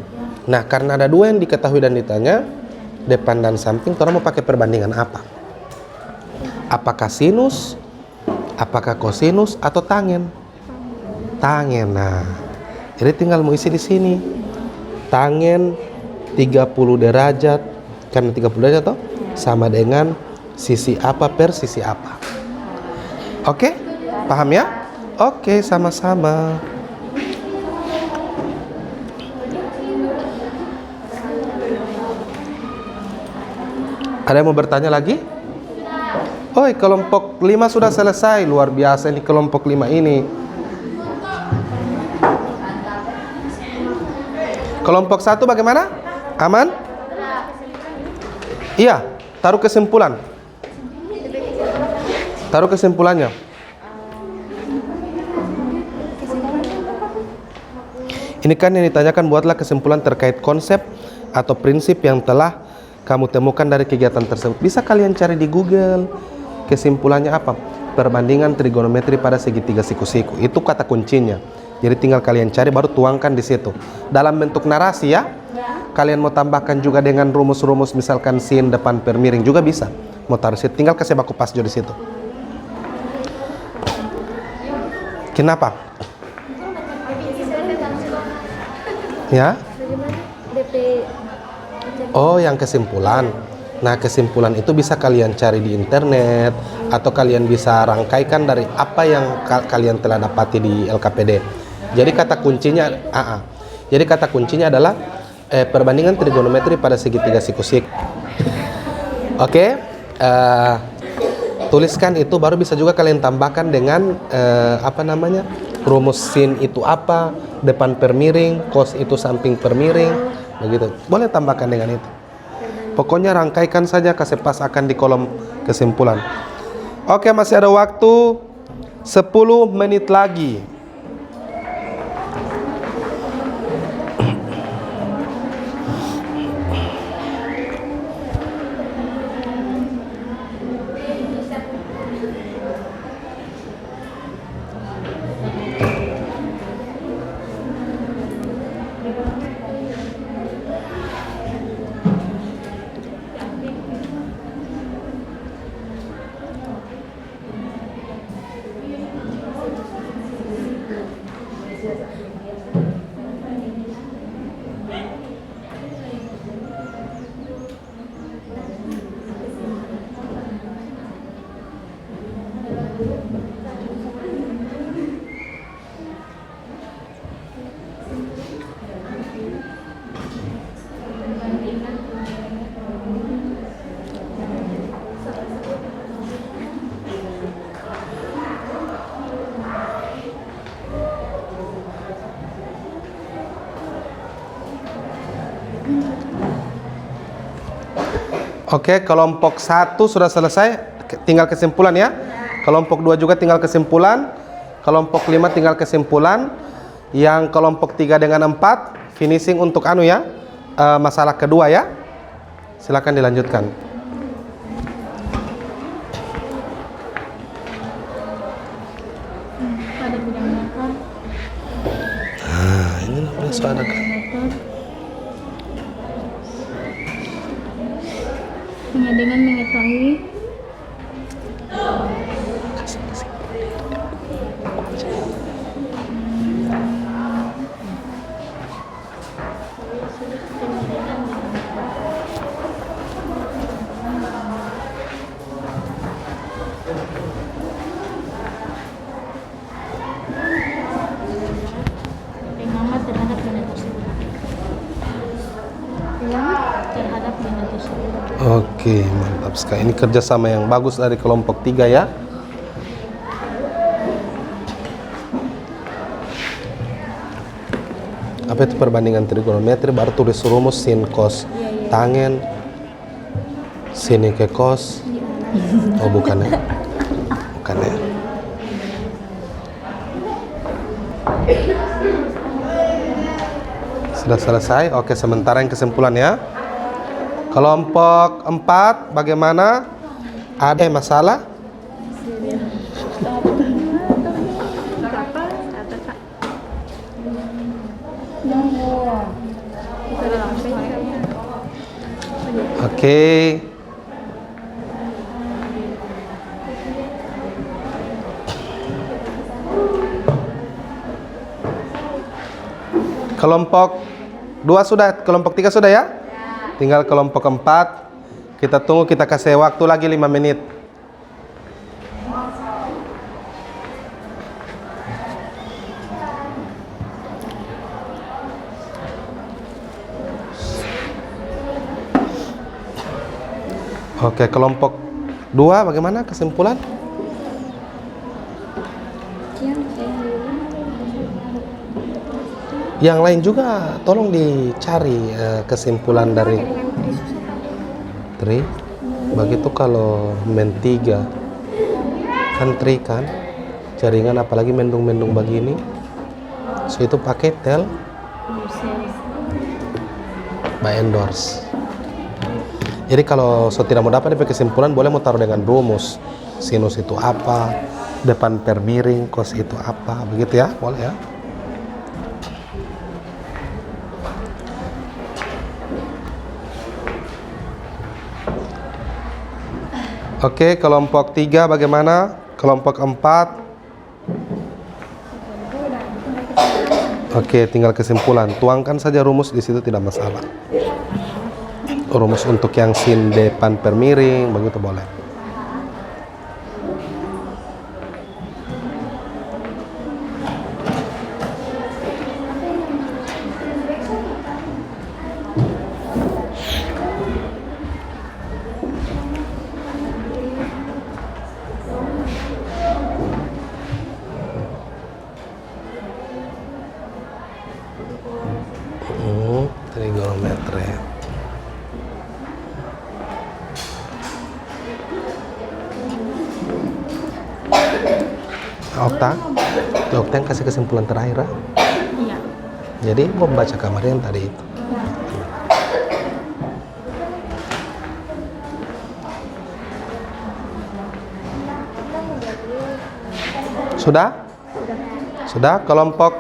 Nah, karena ada dua yang diketahui dan ditanya, depan dan samping, orang mau pakai perbandingan apa? Apakah sinus, apakah kosinus atau tangen? Tangen. Nah, jadi tinggal mau isi di sini. Tangen 30 derajat, karena 30 derajat toh sama dengan sisi apa per sisi apa. Oke? Paham ya? Oke, sama-sama. Ada yang mau bertanya lagi? Oi, kelompok 5 sudah selesai. Luar biasa ini kelompok 5 ini. Kelompok 1 bagaimana? Aman? Iya, taruh kesimpulan. Taruh kesimpulannya. Ini kan yang ditanyakan, buatlah kesimpulan terkait konsep atau prinsip yang telah kamu temukan dari kegiatan tersebut. Bisa kalian cari di Google. Kesimpulannya apa? Perbandingan trigonometri pada segitiga siku-siku. Itu kata kuncinya. Jadi tinggal kalian cari baru tuangkan di situ. Dalam bentuk narasi ya. Kalian mau tambahkan juga dengan rumus-rumus misalkan sin depan per miring juga bisa. Mau taruh situ, tinggal kasih baku pas di situ. Kenapa? Ya? Bagaimana DP? Oh, yang kesimpulan. Nah, kesimpulan itu bisa kalian cari di internet atau kalian bisa rangkaikan dari apa yang kalian telah dapati di LKPD. Jadi kata kuncinya, jadi kata kuncinya adalah perbandingan trigonometri pada segitiga sikusik. Oke, tuliskan itu, baru bisa juga kalian tambahkan dengan apa namanya, rumus sin itu apa, depan per miring, cos itu samping per miring, begitu. Boleh tambahkan dengan itu. Pokoknya rangkaikan saja, kasih pas akan di kolom kesimpulan. Oke, masih ada waktu 10 menit lagi. Oke, kelompok 1 sudah selesai, tinggal kesimpulan ya. Kelompok 2 juga tinggal kesimpulan. Kelompok 5 tinggal kesimpulan. Yang kelompok 3 dengan 4 finishing untuk anu ya, masalah kedua ya. Silakan dilanjutkan. Pada bidang meter. Nah, ini namanya soal ada. Hanya dengan mengetahui pengamat terhadap benda tersebut. Terhadap benda tersebut. Oke, mantap sekali. Ini kerjasama yang bagus dari kelompok 3 ya. Apa itu perbandingan trigonometri? Baru tulis rumus sin cos tangen sini ke cos. Oh, bukan ya? Bukan ya? Sudah selesai. Oke, sementara yang kesimpulan ya. Kelompok 4 bagaimana? Ada masalah? Oke. Kelompok 2 sudah, kelompok 3 sudah ya? Tinggal kelompok 4. Kita tunggu, kita kasih waktu lagi 5 menit. Oke, kelompok 2 bagaimana kesimpulan? Yang lain juga tolong dicari kesimpulan dari tri. Begitu kalau men 3 kan tri kan jaringan, apalagi mendung-mendung begini, so itu pakai tel by endorse. Jadi kalau so tidak mau dapat DP kesimpulan, boleh mau taruh dengan rumus. Sinus itu apa, depan per miring, cos itu apa, begitu ya, boleh ya. Oke, kelompok 3 bagaimana? Kelompok 4 Oke, tinggal kesimpulan. Tuangkan saja rumus di situ, tidak masalah. Rumus untuk yang sin depan per miring, begitu boleh. Trigonometri. Okta, Okta yang kasih kesimpulan terakhir. Iya. Jadi mau membaca kamar yang tadi itu. Sudah? Sudah? Kelompok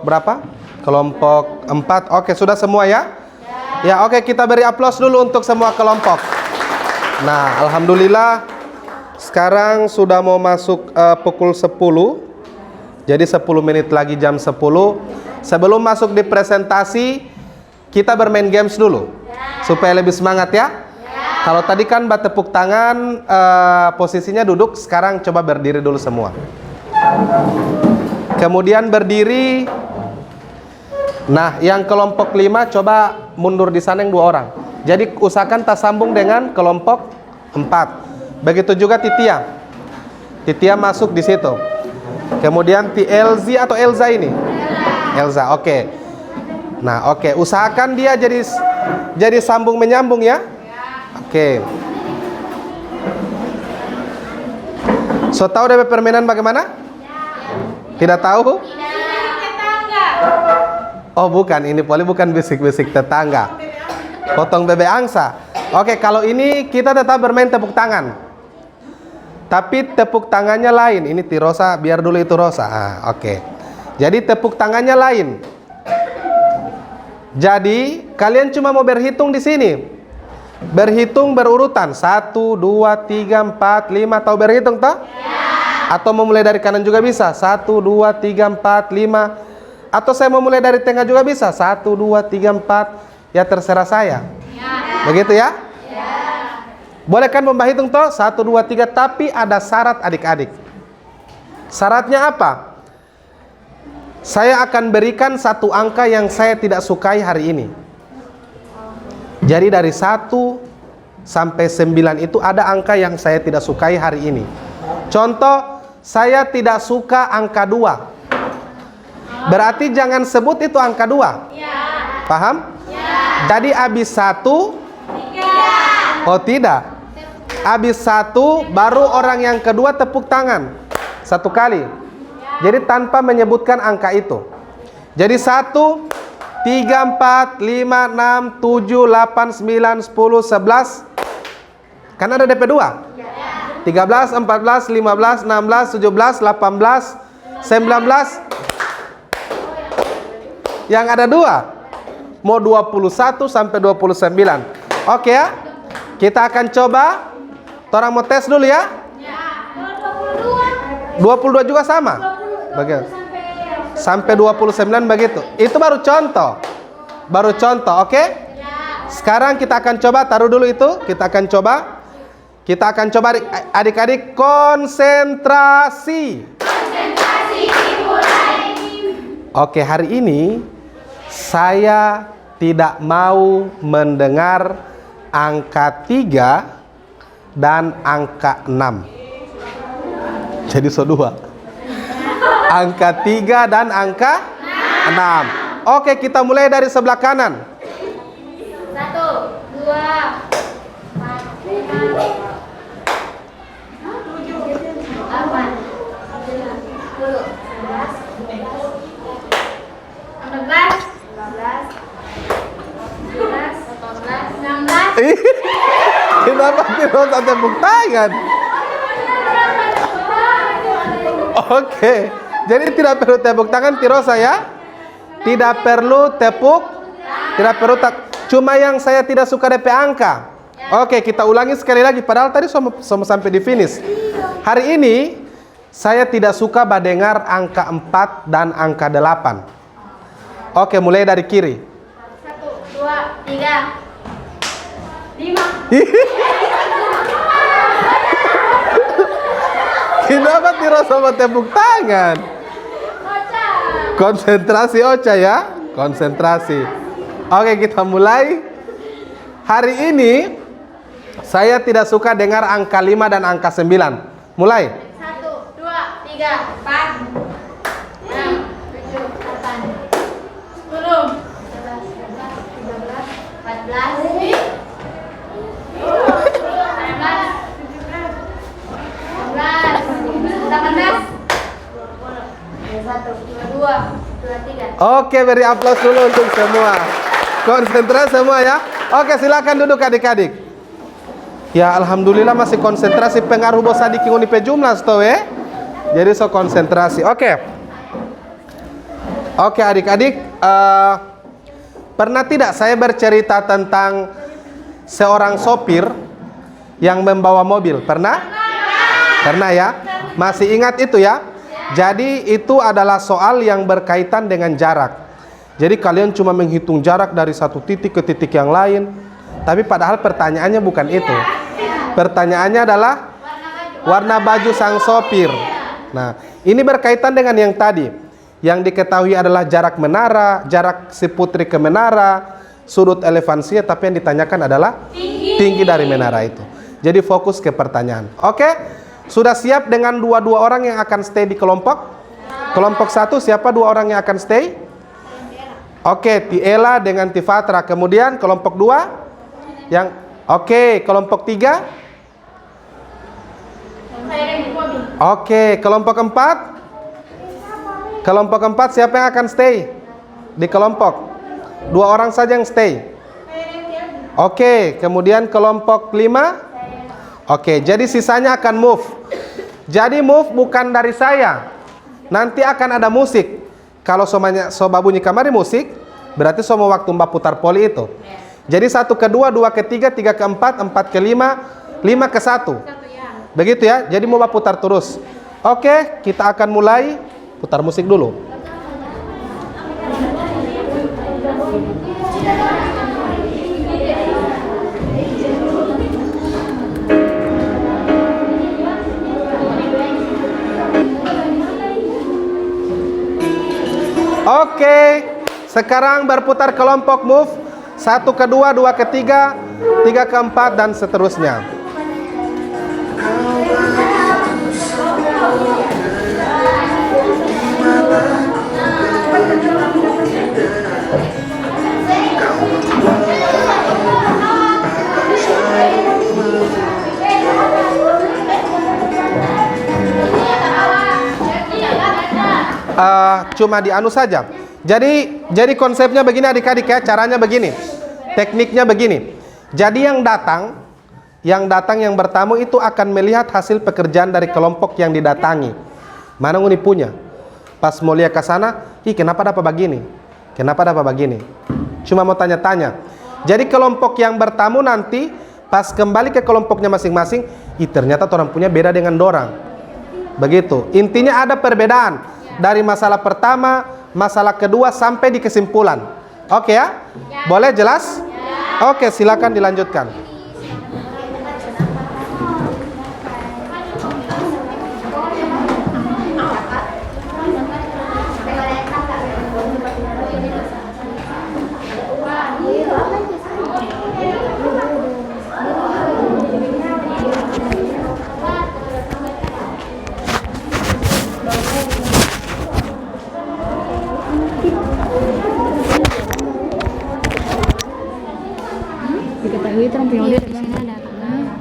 berapa? Kelompok 4. Oke, sudah semua ya? Ya, oke, kita beri aplaus dulu untuk semua kelompok. Nah, alhamdulillah sekarang sudah mau masuk pukul 10. Jadi 10 menit lagi jam 10. Sebelum masuk di presentasi, kita bermain games dulu supaya lebih semangat ya. Kalau tadi kan tepuk tangan, posisinya duduk, sekarang coba berdiri dulu semua. Kemudian berdiri. Nah, yang kelompok 5 coba mundur di sana yang 2 orang. Jadi usahakan tak sambung dengan kelompok 4. Begitu juga Titia. Titia masuk di situ. Kemudian Elzi atau Elza ini? Elza, oke. Nah, oke, usahakan dia jadi sambung menyambung ya. Oke. So tahu DP permainan bagaimana? Tidak tahu? Oh bukan, ini Poli bukan bisik-bisik tetangga. Potong bebek angsa. Oke, kalau ini kita tetap bermain tepuk tangan. Tapi tepuk tangannya lain. Ini Tirosa, biar dulu itu Rosa. Oke. Jadi tepuk tangannya lain. Jadi kalian cuma mau berhitung di sini. Berhitung berurutan 1, 2, 3, 4, 5. Tahu berhitung toh? Atau memulai dari kanan juga bisa. 1, 2, 3, 4, 5. Atau saya mau mulai dari tengah juga bisa. 1, 2, 3, 4. Ya terserah saya. Begitu ya? Boleh kan membahitung toh? 1, 2, 3. Tapi ada syarat adik-adik. Syaratnya apa? Saya akan berikan satu angka yang saya tidak sukai hari ini. Jadi dari 1 sampai 9 itu ada angka yang saya tidak sukai hari ini. Contoh, saya tidak suka angka 2. Berarti jangan sebut itu angka 2. Paham? Jadi habis 1. Oh tidak. Habis 1 baru orang yang kedua tepuk tangan 1 kali. Jadi tanpa menyebutkan angka itu. Jadi 1, 3, 4, 5, 6, 7, 8, 9, 10, 11. Kan ada DP 2. 13, 14, 15, 16, 17, 18, 19. Yang ada 2. Mau 21 sampai 29. Oke ya? Kita akan coba. Orang mau tes dulu ya? 22 juga sama? Begitu. Sampai 29 begitu. Itu baru contoh. Baru contoh, oke? Sekarang kita akan coba, taruh dulu itu. Kita akan coba adik-adik konsentrasi. Oke, hari ini saya tidak mau mendengar angka 3 dan angka 6. Jadi so 2. Angka 3 dan angka 6. Oke, kita mulai dari sebelah kanan. 1, 2, 4, 5, 8, 10, 11, 12, 16. Kenapa tidak tepuk tangan? Oke, jadi tidak perlu tepuk tangan Tirosa ya. Tidak perlu tepuk. Tidak perlu cuma yang saya tidak suka DP angka. Oke, kita ulangi sekali lagi. Padahal tadi sama sampai di finish. Hari ini saya tidak suka mendengar angka 4 dan angka 8. Oke, mulai dari kiri. 1, 2, 3, 5. Kenapa tidak sama tepuk tangan? Ocha. Konsentrasi Ocha ya. Konsentrasi. Oke, kita mulai. Hari ini saya tidak suka dengar angka 5 dan angka 9. Mulai. 1, 2, 3, 4, 6, 7, 8, 10, 11, 12, 13, 14, 22, 23. Oke, beri aplaus dulu untuk semua. Konsentrasi semua ya. Oke, silakan duduk adik-adik. Ya, alhamdulillah masih konsentrasi, pengaruh bos adik ngoni pe jumlah sto Jadi so konsentrasi. Oke. Oke, adik-adik, pernah tidak saya bercerita tentang seorang sopir yang membawa mobil? Pernah? Pernah ya? Masih ingat itu ya? Jadi itu adalah soal yang berkaitan dengan jarak. Jadi kalian cuma menghitung jarak dari satu titik ke titik yang lain. Tapi padahal pertanyaannya bukan itu. Pertanyaannya adalah warna baju sang sopir. Nah, ini berkaitan dengan yang tadi. Yang diketahui adalah jarak menara, jarak si putri ke menara, sudut elevansinya, tapi yang ditanyakan adalah tinggi dari menara itu. Jadi fokus ke pertanyaan. Oke? Sudah siap dengan dua orang yang akan stay di kelompok? Kelompok 1, siapa 2 orang yang akan stay? Oke, Tiela dengan Tifatra. Kemudian kelompok 2 yang kelompok 3. Oke, kelompok 4. Kelompok 4 siapa yang akan stay di kelompok? 2 orang saja yang stay. Oke, kemudian kelompok 5. Oke, jadi sisanya akan move. Jadi move bukan dari saya. Nanti akan ada musik. Kalau soba bunyi kamari musik, berarti semua waktu Mbak putar poli itu. Jadi 1 ke 2, 2 ke 3, 3 ke 4, 4 ke 5, 5 ke 1. Begitu ya. Jadi mau Mbak putar terus. Oke, kita akan mulai putar musik dulu. Oke, sekarang berputar kelompok move 1 ke 2, 2 ke 3, 3 ke 4 dan seterusnya. Cuma di anu saja. Jadi konsepnya begini adik-adik ya, caranya begini, tekniknya begini. Jadi yang datang yang bertamu itu akan melihat hasil pekerjaan dari kelompok yang didatangi. Mana nguni punya? Pas mau lihat ke sana, kenapa dapat begini? Kenapa dapat begini? Cuma mau tanya-tanya. Jadi kelompok yang bertamu nanti pas kembali ke kelompoknya masing-masing, ternyata orang punya beda dengan dorang. Begitu. Intinya ada perbedaan dari masalah pertama, masalah kedua sampai di kesimpulan. Oke ya? Boleh jelas? Oke, silakan dilanjutkan. Diketahui terang punya dia di sini ada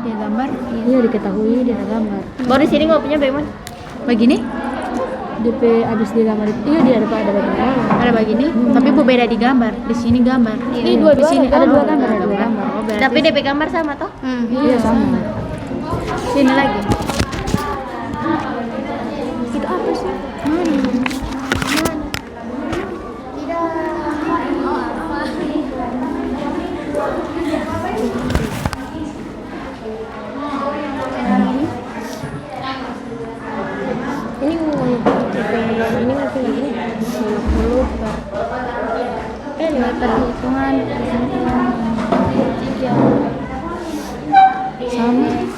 dia gambar. Iya, diketahui dia ada gambar. Baru di sini ngopinya bagaimana? Begini? DP abis di gambar itu. Iya, dia ada begini. Ada begini, Tapi berbeda di gambar. Di sini gambar. Ini Di sini ada 2 gambar, ada 2 gambar. Oh, berarti tapi DP gambar sama toh? iya sama. Sini lagi. Itu apa sih? perhitungan tiga sama. Ini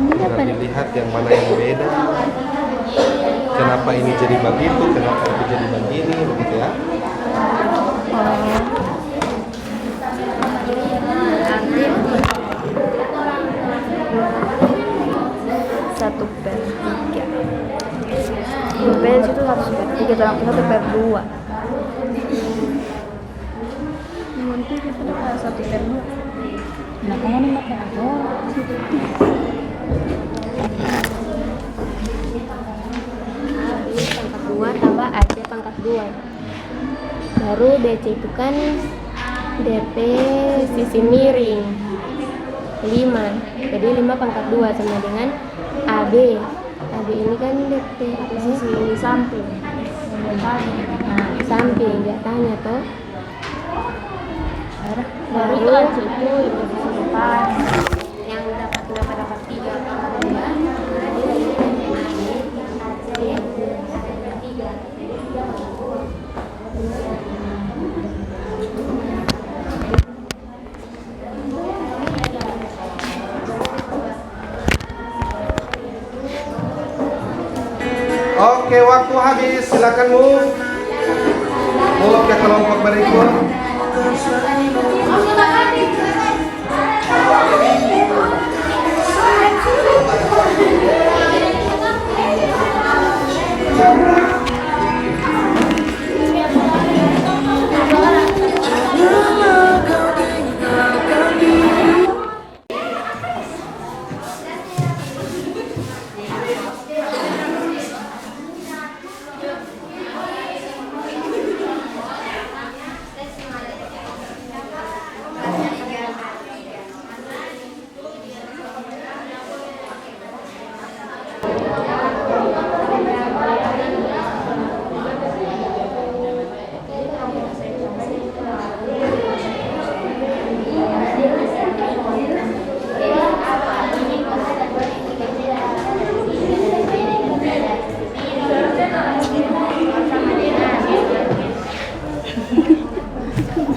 Nah, dapat dilihat yang mana yang beda. Kenapa ini jadi begitu, kenapa itu jadi begini, begitu ya. satu per tiga. Per itu 1/3, dalam 1/2. Nanti kita dapat 1/2. Nah, kamu nih makan apa? Pangkat 2 tambah AC pangkat 2. Baru DC itu kan DP sisi miring 5. Jadi 5 pangkat 2 sama dengan AB. AB ini kan DP apa sih? Sisi samping. Nah, samping dia tanya toh. Baru itu AC itu yang posisi depan. Yang dapat 3 pangkat 2. Oke, waktu habis. Silakan move. Move ke kelompok berikut.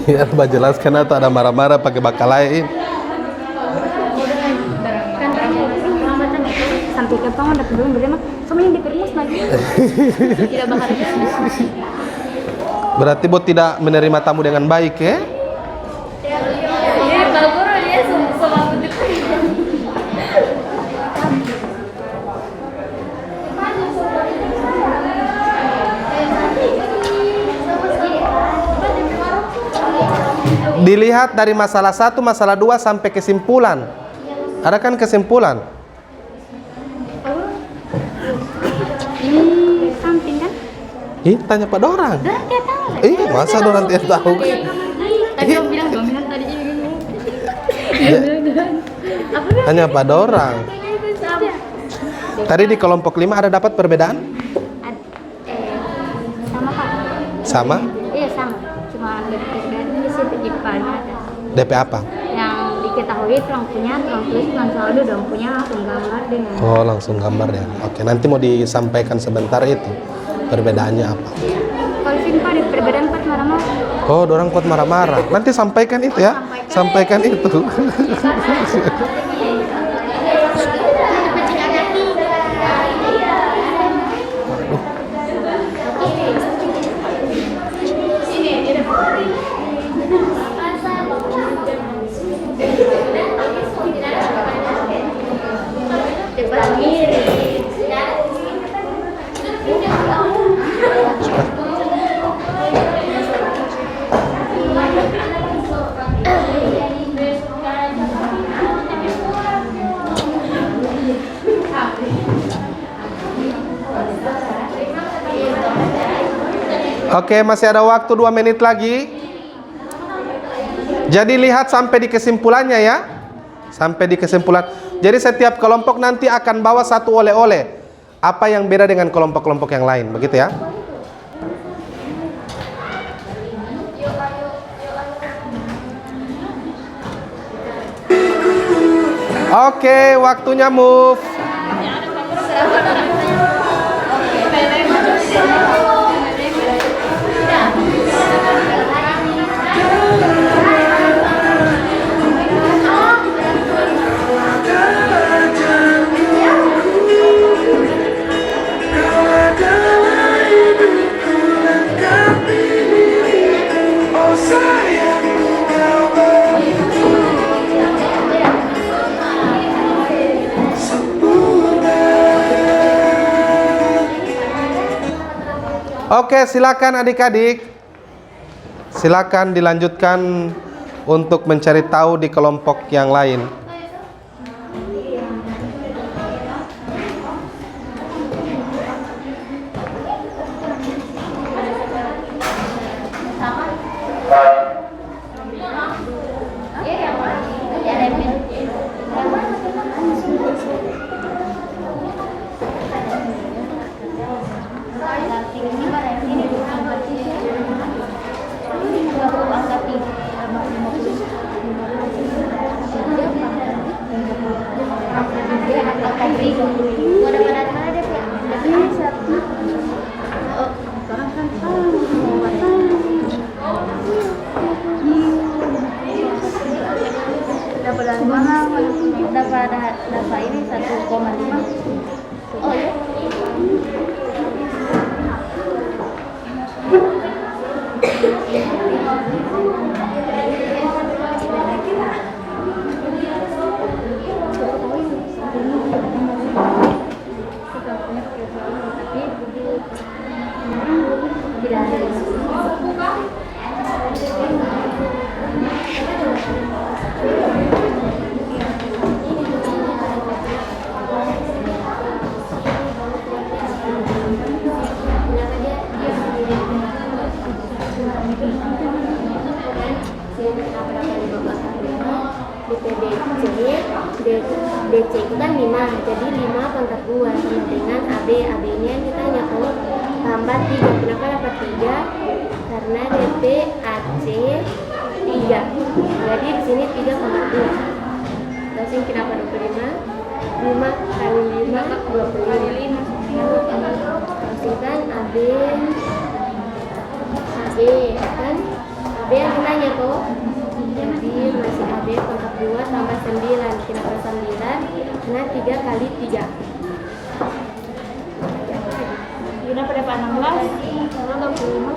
Ya, Mbak jelaskan atau ada marah-marah pakai bakal lain. Kan macam itu sampai ke pang ada belum bagaimana? Sama yang dipermus lagi. Tidak bakal ada. Berarti Bo tidak menerima tamu dengan baik ya? Pak Guru dia sama betul. Dilihat dari masalah 1, masalah 2 sampai kesimpulan. Ada kan kesimpulan? Ini samping kan? Ih, tanya pada orang. Dia tahu. Ih, masa orang tidak tahu? Tadi om bilang tadi ini. Apa dia? Tanya pada orang. Tadi di kelompok 5 ada dapat perbedaan? Sama Pak. Sama? Iya sama. Cuma perbedaan di situ di depannya ada. DP apa? Yang diketahui tulang tulis tulang saldo dan punya langsung gambar dengan. Oh, langsung gambar ya. Oke, nanti mau disampaikan sebentar itu. Perbedaannya apa? Kalau sini Pak, di perbedaan Pak marah-marah. Oh, dorang kuat marah-marah. Nanti sampaikan itu ya. Sampaikan itu. Oke, masih ada waktu 2 menit lagi. Jadi lihat sampai di kesimpulannya ya. Sampai di kesimpulan. Jadi setiap kelompok nanti akan bawa satu oleh-oleh. Apa yang beda dengan kelompok-kelompok yang lain, begitu ya? Oke, waktunya move. Oke, silakan adik-adik. Silakan dilanjutkan untuk mencari tahu di kelompok yang lain. Dapat ini 1,5. Oh ya. DC itu kan 5, jadi 5 pangkat 2 sama dengan AB. AB-nya kita nyatakan tambah 3. Kenapa dapat 3? Karena DP AC 3. Jadi di sini 3 pangkat 2. Terus ini kenapa 25? 5 kali 5 25. Terus kan AB kan AB yang kita nyatakan. Jadi masih AB pangkat 2 tambah 9. Kenapa 9? Karena 3 kali 3. Kenapa dapat 16? Karena 25.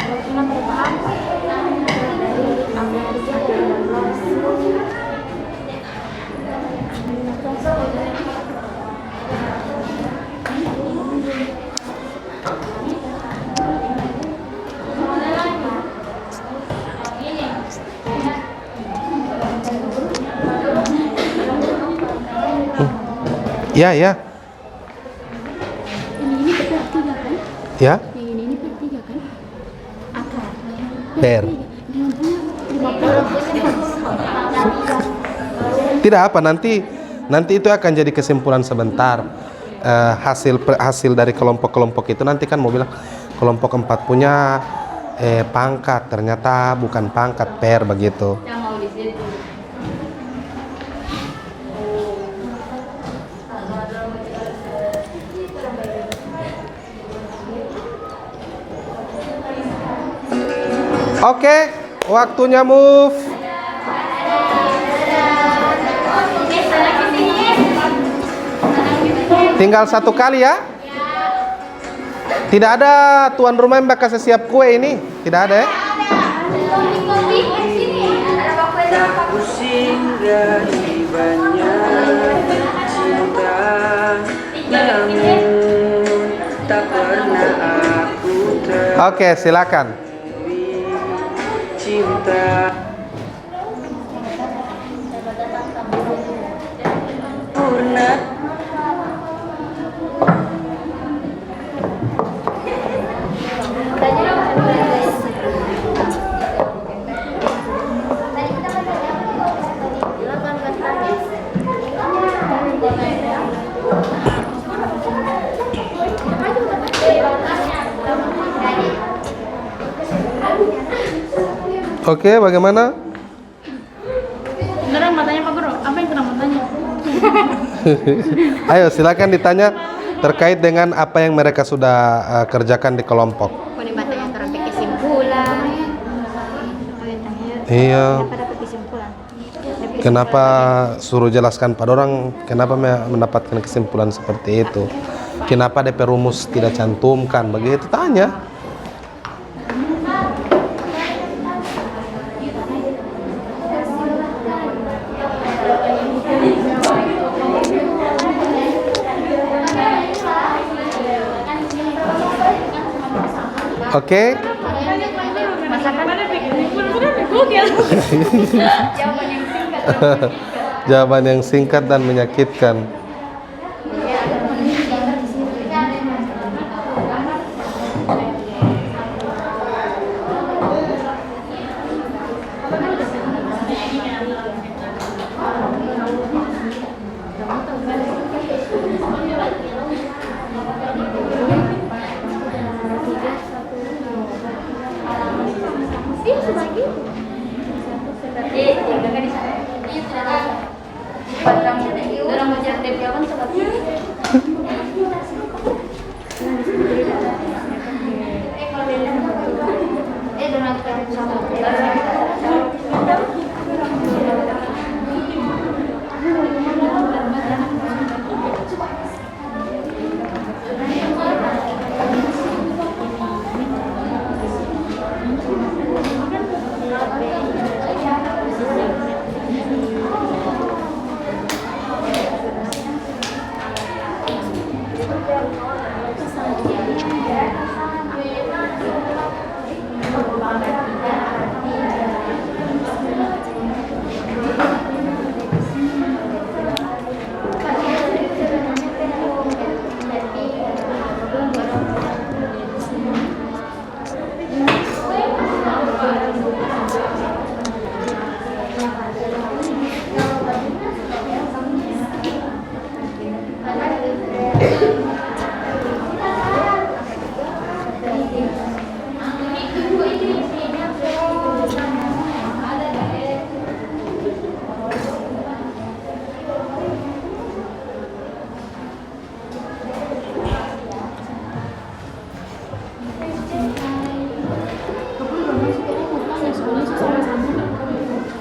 Kenapa dapat 4? Dari AB 16. Ya, ya. Ini per 3 kan? Ya. Yang ini per 3 kan? Akar. Per. Tidak apa, nanti itu akan jadi kesimpulan sebentar. Hasil dari kelompok-kelompok itu nanti kan mau bilang kelompok 4 punya pangkat, ternyata bukan pangkat, per begitu. Oke, waktunya move. Tinggal 1 kali ya. Tidak ada tuan rumah yang bakal siap kue ini. Tidak ada ya. Pusing dari banyak cinta, namun tak pernah aku Oke, silakan. cinta purna. Oke, bagaimana? Ayo silakan ditanya terkait dengan apa yang mereka sudah kerjakan di kelompok. Penempatan orang kesimpulan. Iya. Kenapa dapat kesimpulan? Kenapa suruh jelaskan pada orang kenapa mendapatkan kesimpulan seperti itu? Kenapa DP rumus tidak cantumkan? Begitu tanya. Oke. Jawaban yang singkat dan menyakitkan.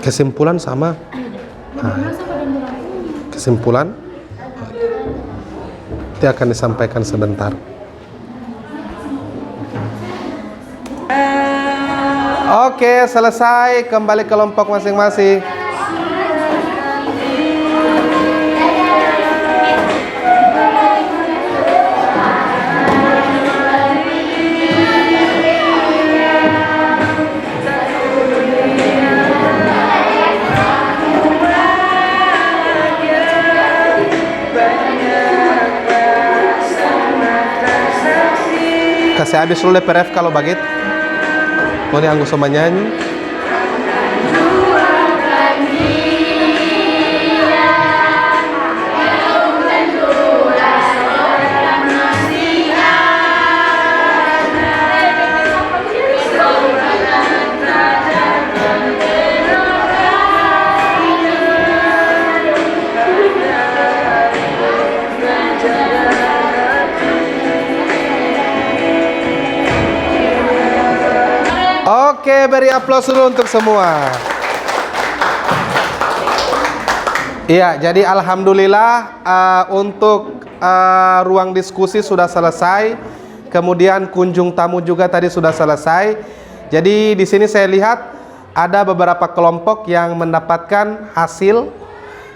Kesimpulan sama. Nah, kesimpulan itu akan disampaikan sebentar. Oke, selesai. Kembali ke kelompok masing-masing. Kasih habis dulu PRF kalau begitu. Mau dianggu sama nyanyi. Oke, beri aplaus dulu untuk semua. Iya, jadi alhamdulillah untuk ruang diskusi sudah selesai. Kemudian kunjung tamu juga tadi sudah selesai. Jadi di sini saya lihat ada beberapa kelompok yang mendapatkan hasil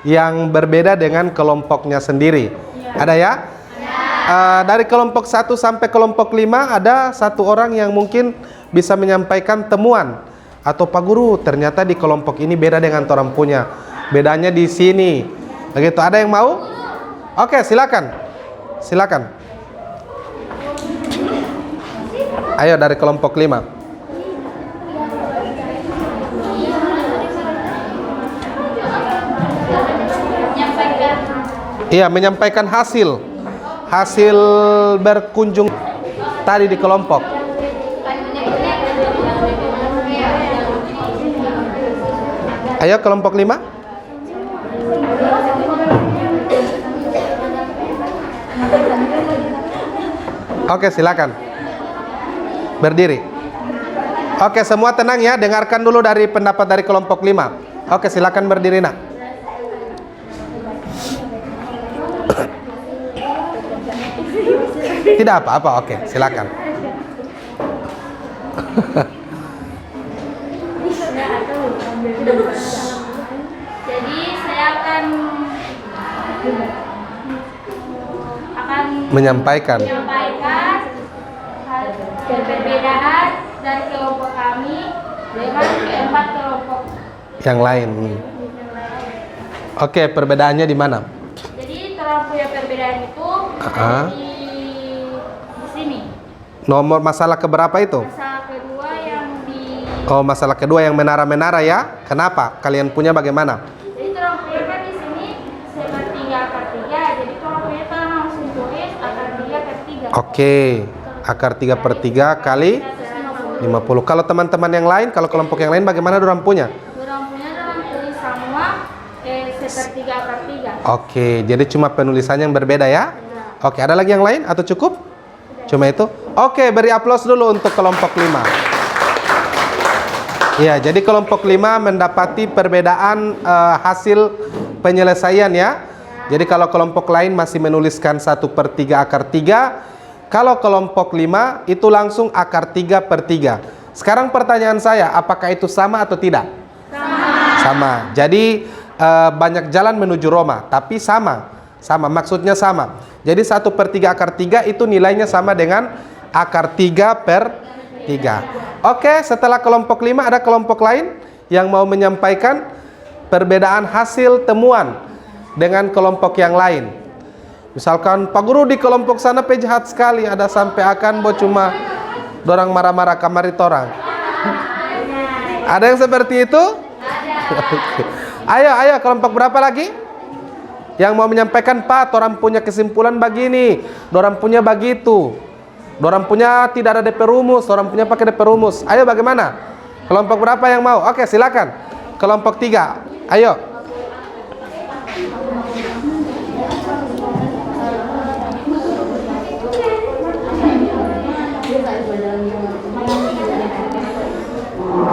yang berbeda dengan kelompoknya sendiri. Ada ya? Dari kelompok 1 sampai kelompok 5 ada satu orang yang mungkin bisa menyampaikan temuan atau Pak Guru ternyata di kelompok ini beda dengan orang punya. Bedanya di sini. Begitu, ada yang mau? Oke, silakan. Silakan. Ayo dari kelompok 5. Iya, menyampaikan hasil berkunjung tadi di kelompok. Ayo kelompok 5. Oke, silakan. Berdiri. Oke, semua tenang ya. Dengarkan dulu dari pendapat dari kelompok 5. Oke, silakan berdiri, nak. Tidak apa-apa. Oke, silakan. Jadi saya akan Menyampaikan. perbedaan dari kelompok kami dengan keempat kelompok. Yang lain. Oke, perbedaannya di mana? Jadi orang punya perbedaan itu di sini. Nomor masalah keberapa itu? Masalah kedua yang di. Oh, masalah kedua yang menara-menara ya. Kenapa? Kalian punya bagaimana? Jadi orang punya kan di sini sepertiga akar 3. Jadi orang punya kan langsung tulis akar 3 per 3. Oke. Akar 3 per 3 kali 50. Kalau teman-teman yang lain, kalau kelompok yang lain bagaimana dorang punya? Orang punya dalam tulis semua sepertiga akar 3. Oke, jadi cuma penulisannya yang berbeda ya? Oke, ada lagi yang lain atau cukup? Cuma itu? Oke, beri aplaus dulu untuk kelompok 5. Ya, jadi kelompok 5 mendapati perbedaan hasil penyelesaian ya. Jadi kalau kelompok lain masih menuliskan 1/3 akar 3, kalau kelompok 5 itu langsung akar 3 per 3. Sekarang pertanyaan saya, apakah itu sama atau tidak? Sama. Jadi banyak jalan menuju Roma, tapi sama. Sama, maksudnya sama. Jadi 1/3 akar 3 itu nilainya sama dengan akar 3 per 3. Oke, setelah kelompok 5 ada kelompok lain yang mau menyampaikan perbedaan hasil temuan dengan kelompok yang lain. Misalkan, Pak Guru di kelompok sana jahat sekali, ada sampai akan cuma dorang marah-marah kamari torang. Ada yang seperti itu? Ayo, kelompok berapa lagi? Yang mau menyampaikan, Pak, orang punya kesimpulan begini, orang punya begitu, orang punya tidak ada DP rumus, orang punya pakai DP rumus. Ayo, bagaimana? Kelompok berapa yang mau? Oke, silakan. Kelompok 3, ayo.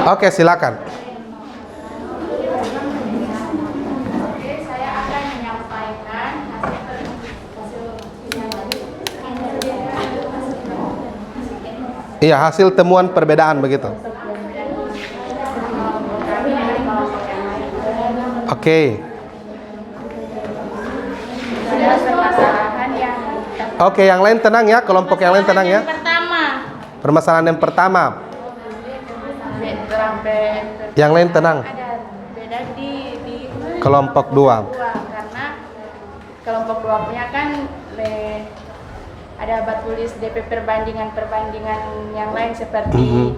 Oke, silakan. Saya akan menyampaikan Iya, hasil temuan perbedaan begitu. Oke. permasalahan yang Oke, yang lain tenang ya, kelompok yang lain tenang ya. pertama. Permasalahan yang pertama. Yang lain tenang. Ada beda di Kelompok 2. karena kelompok 2 punya kan ada tulis DP perbandingan yang lain seperti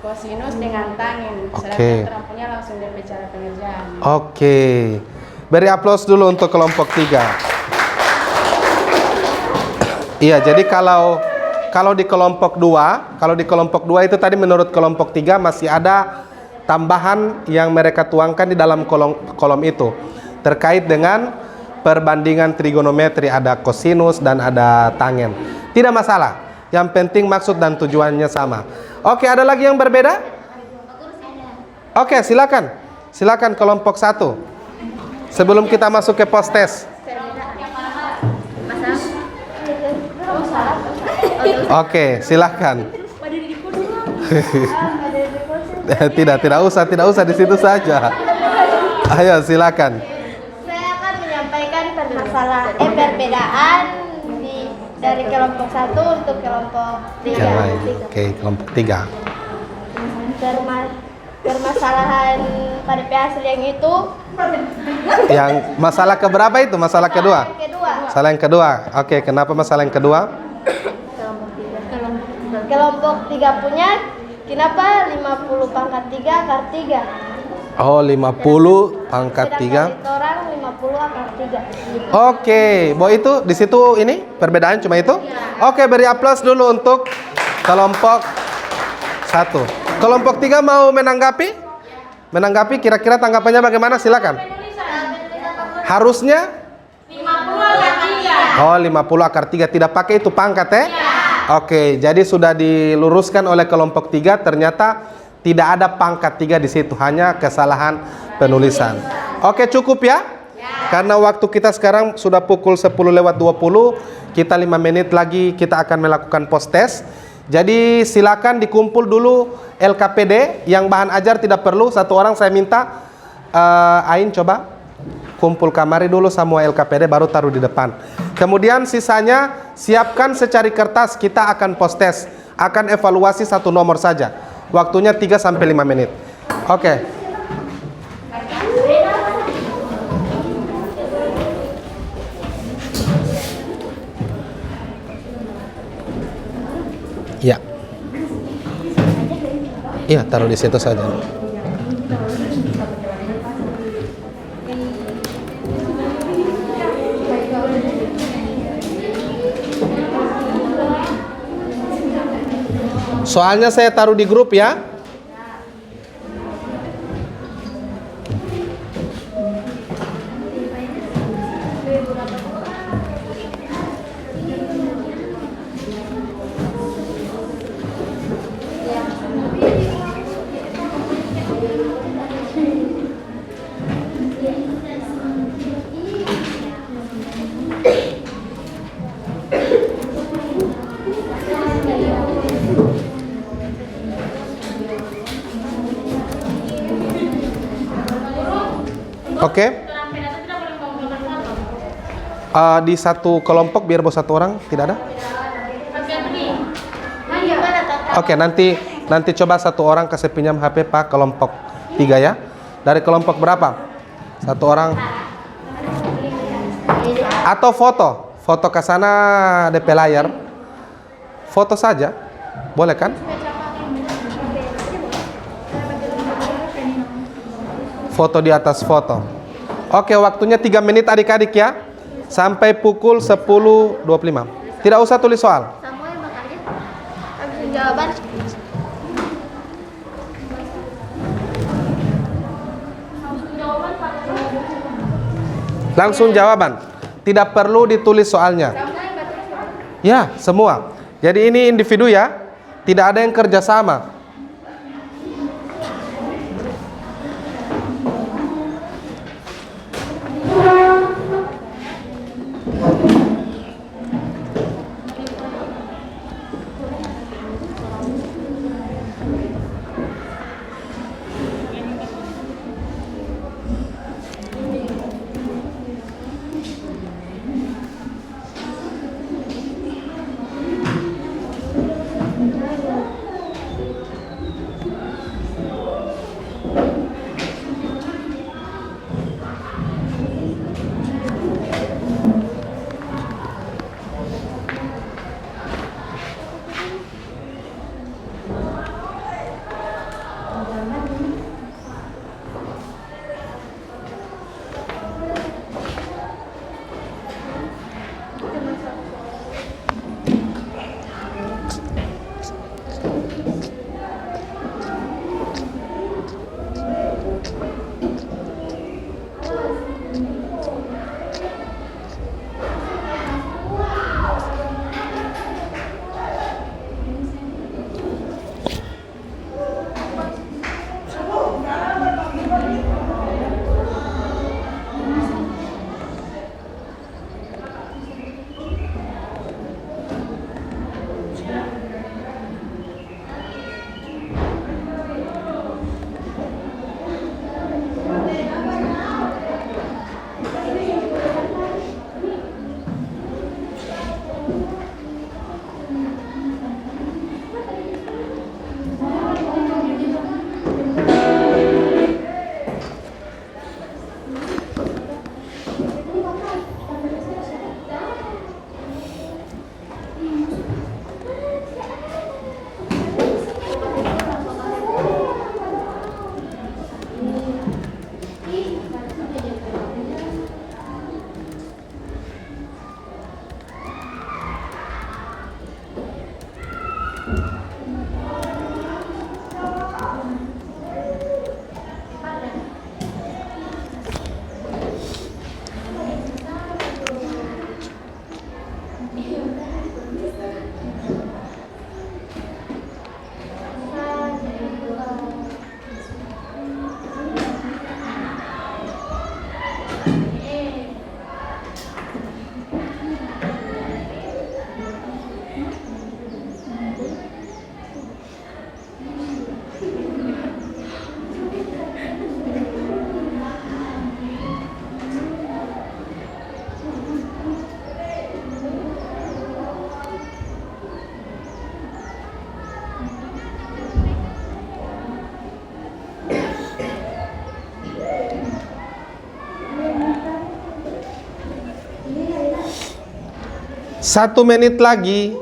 kosinus dengan tangin. Sedangkan orang punya langsung DP cara pengerjaan. Oke. Beri aplaus dulu untuk kelompok 3. Iya, jadi kalau di kelompok 2 itu tadi menurut kelompok 3 masih ada tambahan yang mereka tuangkan di dalam kolom itu terkait dengan perbandingan trigonometri, ada kosinus dan ada tangen. Tidak masalah. Yang penting maksud dan tujuannya sama. Oke, ada lagi yang berbeda? Oke, silakan. Silakan kelompok 1. Sebelum kita masuk ke post test. Oke, silakan. Tidak usah di situ saja. Ayo, silakan. Saya akan menyampaikan perbedaan dari kelompok 1 untuk kelompok 3. Yang lain. Oke, kelompok 3. Permasalahan pada hasil yang itu. Yang masalah keberapa itu? Masalah kedua. Masalah yang kedua. Oke, kenapa masalah yang kedua? Kelompok 3 punya kenapa 50 pangkat 3 akar 3. Oh, 50 pangkat 3. Sedangkan orang 50 akar 3. Oke, Bo itu di situ ini perbedaan cuma itu? Oke, beri aplaus dulu untuk kelompok 1. Kelompok 3 mau menanggapi? Menanggapi kira-kira tanggapannya bagaimana? Silakan. Harusnya 50 akar 3. Oh, 50 akar 3. Tidak pakai itu pangkat ya? Oke, jadi sudah diluruskan oleh kelompok 3, ternyata tidak ada pangkat 3 di situ, hanya kesalahan penulisan. Oke, cukup ya? Karena waktu kita sekarang sudah pukul 10:20, kita 5 menit lagi kita akan melakukan post test. Jadi silakan dikumpul dulu LKPD, yang bahan ajar tidak perlu, satu orang saya minta. Ain coba kumpul kamari dulu semua LKPD, baru taruh di depan. Kemudian sisanya siapkan secari kertas, kita akan post test, akan evaluasi satu nomor saja. Waktunya 3-5 menit. Oke. Ya. Iya, taruh di situ saja. Soalnya saya taruh di grup ya. Oke. Di satu kelompok biar bos satu orang, tidak ada? Oke, nanti coba satu orang kasih pinjam HP Pak kelompok 3 ya. Dari kelompok berapa? Satu orang. Atau foto ke sana DP layar. Foto saja. Boleh kan? Foto di atas foto. Oke, waktunya 3 menit adik-adik ya. Sampai pukul 10:25. Tidak usah tulis soal. Jawaban. Langsung jawaban. Tidak perlu ditulis soalnya. Ya, semua. Jadi ini individu ya. Tidak ada yang kerjasama. 1 menit lagi.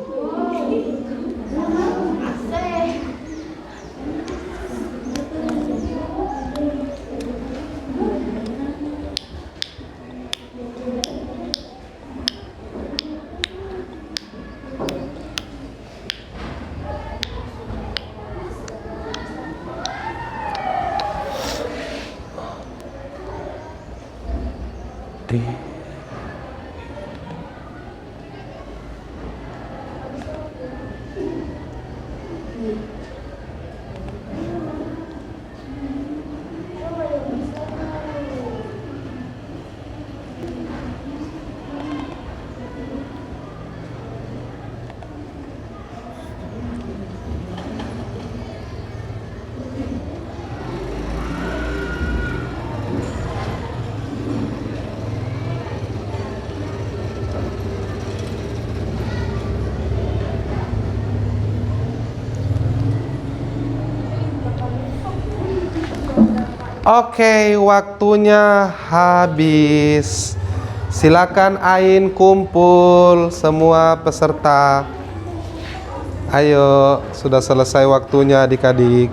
Oke, waktunya habis. Silakan Ain kumpul semua peserta. Ayo, sudah selesai waktunya adik-adik.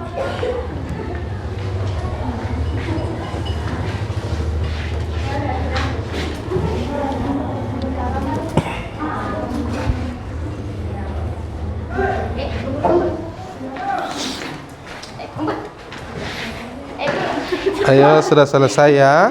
Ayo, sudah selesai ya.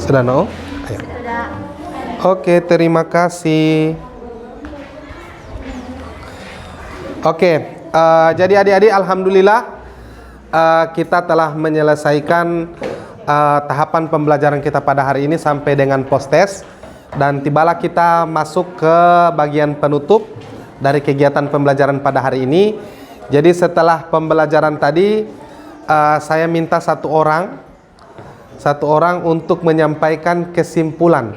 Sudah, no? Ayo. Oke, terima kasih. Oke, jadi adik-adik, alhamdulillah kita telah menyelesaikan tahapan pembelajaran kita pada hari ini sampai dengan post test, dan tibalah kita masuk ke bagian penutup dari kegiatan pembelajaran pada hari ini. Jadi setelah pembelajaran tadi, saya minta satu orang untuk menyampaikan kesimpulan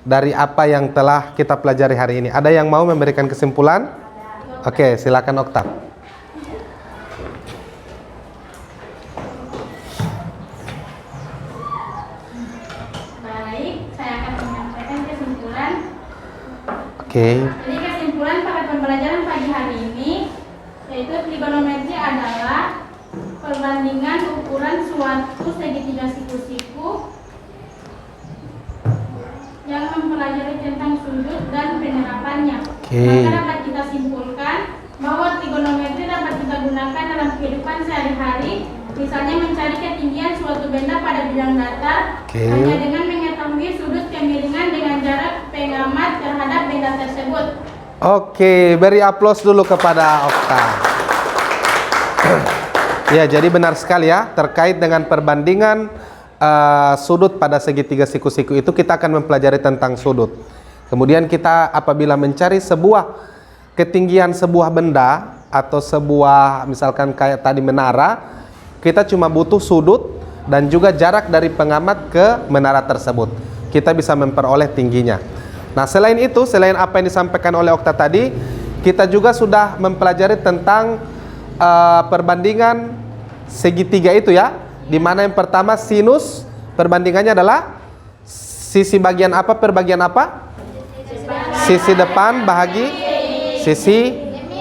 dari apa yang telah kita pelajari hari ini. Ada yang mau memberikan kesimpulan? Oke, silakan Oktav. Baik, saya akan menyampaikan kesimpulan. Oke. Jadi kesimpulan pada pembelajaran pagi hari ini yaitu trigonometri adalah perbandingan ukuran suatu segitiga siku-siku yang mempelajari tentang sudut dan penerapannya. Maka dapat kita simpulkan bahwa trigonometri dapat kita gunakan dalam kehidupan sehari-hari, misalnya mencari ketinggian suatu benda pada bidang datar hanya dengan mengetahui sudut kemiringan dengan jarak pengamat terhadap benda tersebut. Oke, beri aplaus dulu kepada Okta. Ya, jadi benar sekali ya, terkait dengan perbandingan sudut pada segitiga siku-siku itu kita akan mempelajari tentang sudut. Kemudian kita apabila mencari sebuah ketinggian sebuah benda atau sebuah misalkan kayak tadi menara, kita cuma butuh sudut dan juga jarak dari pengamat ke menara tersebut. Kita bisa memperoleh tingginya. Nah, selain itu, selain apa yang disampaikan oleh Okta tadi, kita juga sudah mempelajari tentang perbandingan segitiga itu ya, di mana yang pertama sinus, perbandingannya adalah sisi bagian apa per bagian apa? Sisi depan bahagi sisi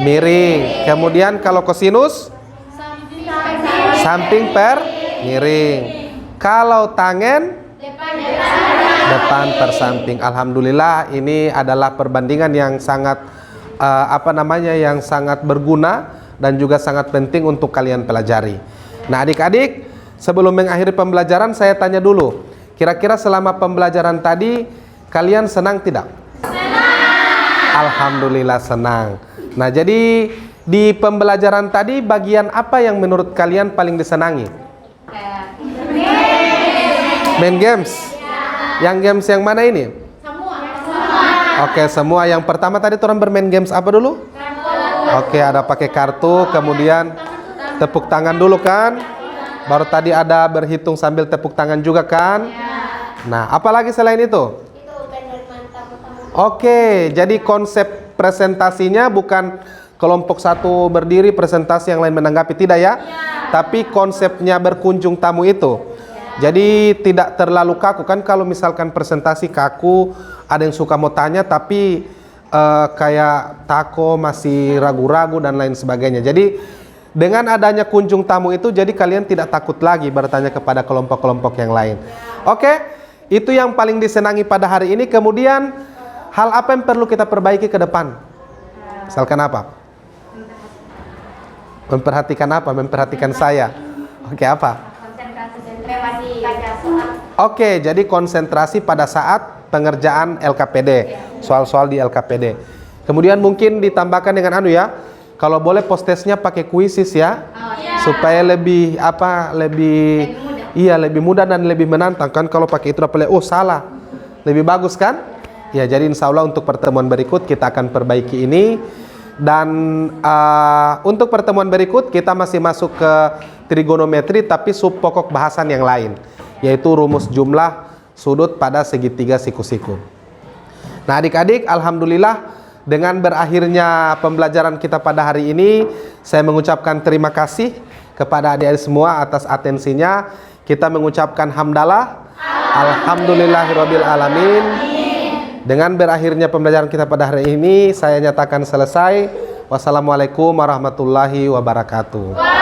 miring. Kemudian kalau kosinus, samping per miring. Kalau tangen, depan per samping. Alhamdulillah, ini adalah perbandingan yang sangat yang sangat berguna dan juga sangat penting untuk kalian pelajari. Nah adik-adik, sebelum mengakhiri pembelajaran saya tanya dulu, kira-kira selama pembelajaran tadi kalian senang tidak? Alhamdulillah senang. Nah jadi di pembelajaran tadi bagian apa yang menurut kalian paling disenangi? Main games? Yang games yang mana ini? Oke, semua. Yang pertama tadi orang bermain games apa dulu? Oke, ada pakai kartu, kemudian tepuk tangan dulu kan? Baru tadi ada berhitung sambil tepuk tangan juga kan? Nah, apalagi selain itu? Oke, jadi konsep presentasinya bukan kelompok satu berdiri presentasi yang lain menanggapi, tidak ya? Tapi konsepnya berkunjung tamu itu. Jadi tidak terlalu kaku kan, kalau misalkan presentasi kaku, ada yang suka mau tanya tapi kayak tako masih ragu-ragu dan lain sebagainya. Jadi dengan adanya kunjung tamu itu, jadi kalian tidak takut lagi bertanya kepada kelompok-kelompok yang lain. Oke, itu yang paling disenangi pada hari ini. Kemudian hal apa yang perlu kita perbaiki ke depan? Misalkan apa? Memperhatikan apa? Memperhatikan saya. Oke, apa? Oke, jadi konsentrasi pada saat pengerjaan LKPD, soal-soal di LKPD. Kemudian mungkin ditambahkan dengan kalau boleh post-testnya pakai kuisis ya, supaya lebih lebih mudah dan lebih menantang kan. Kalau pakai itu salah, lebih bagus kan? Ya, jadi insya Allah untuk pertemuan berikut kita akan perbaiki ini. Dan untuk pertemuan berikut kita masih masuk ke trigonometri, tapi sub pokok bahasan yang lain, yaitu rumus jumlah sudut pada segitiga siku-siku. Nah adik-adik, alhamdulillah dengan berakhirnya pembelajaran kita pada hari ini, saya mengucapkan terima kasih kepada adik-adik semua atas atensinya. Kita mengucapkan hamdalah, alhamdulillahirabbil alamin. Dengan berakhirnya pembelajaran kita pada hari ini, saya nyatakan selesai. Wassalamualaikum warahmatullahi wabarakatuh.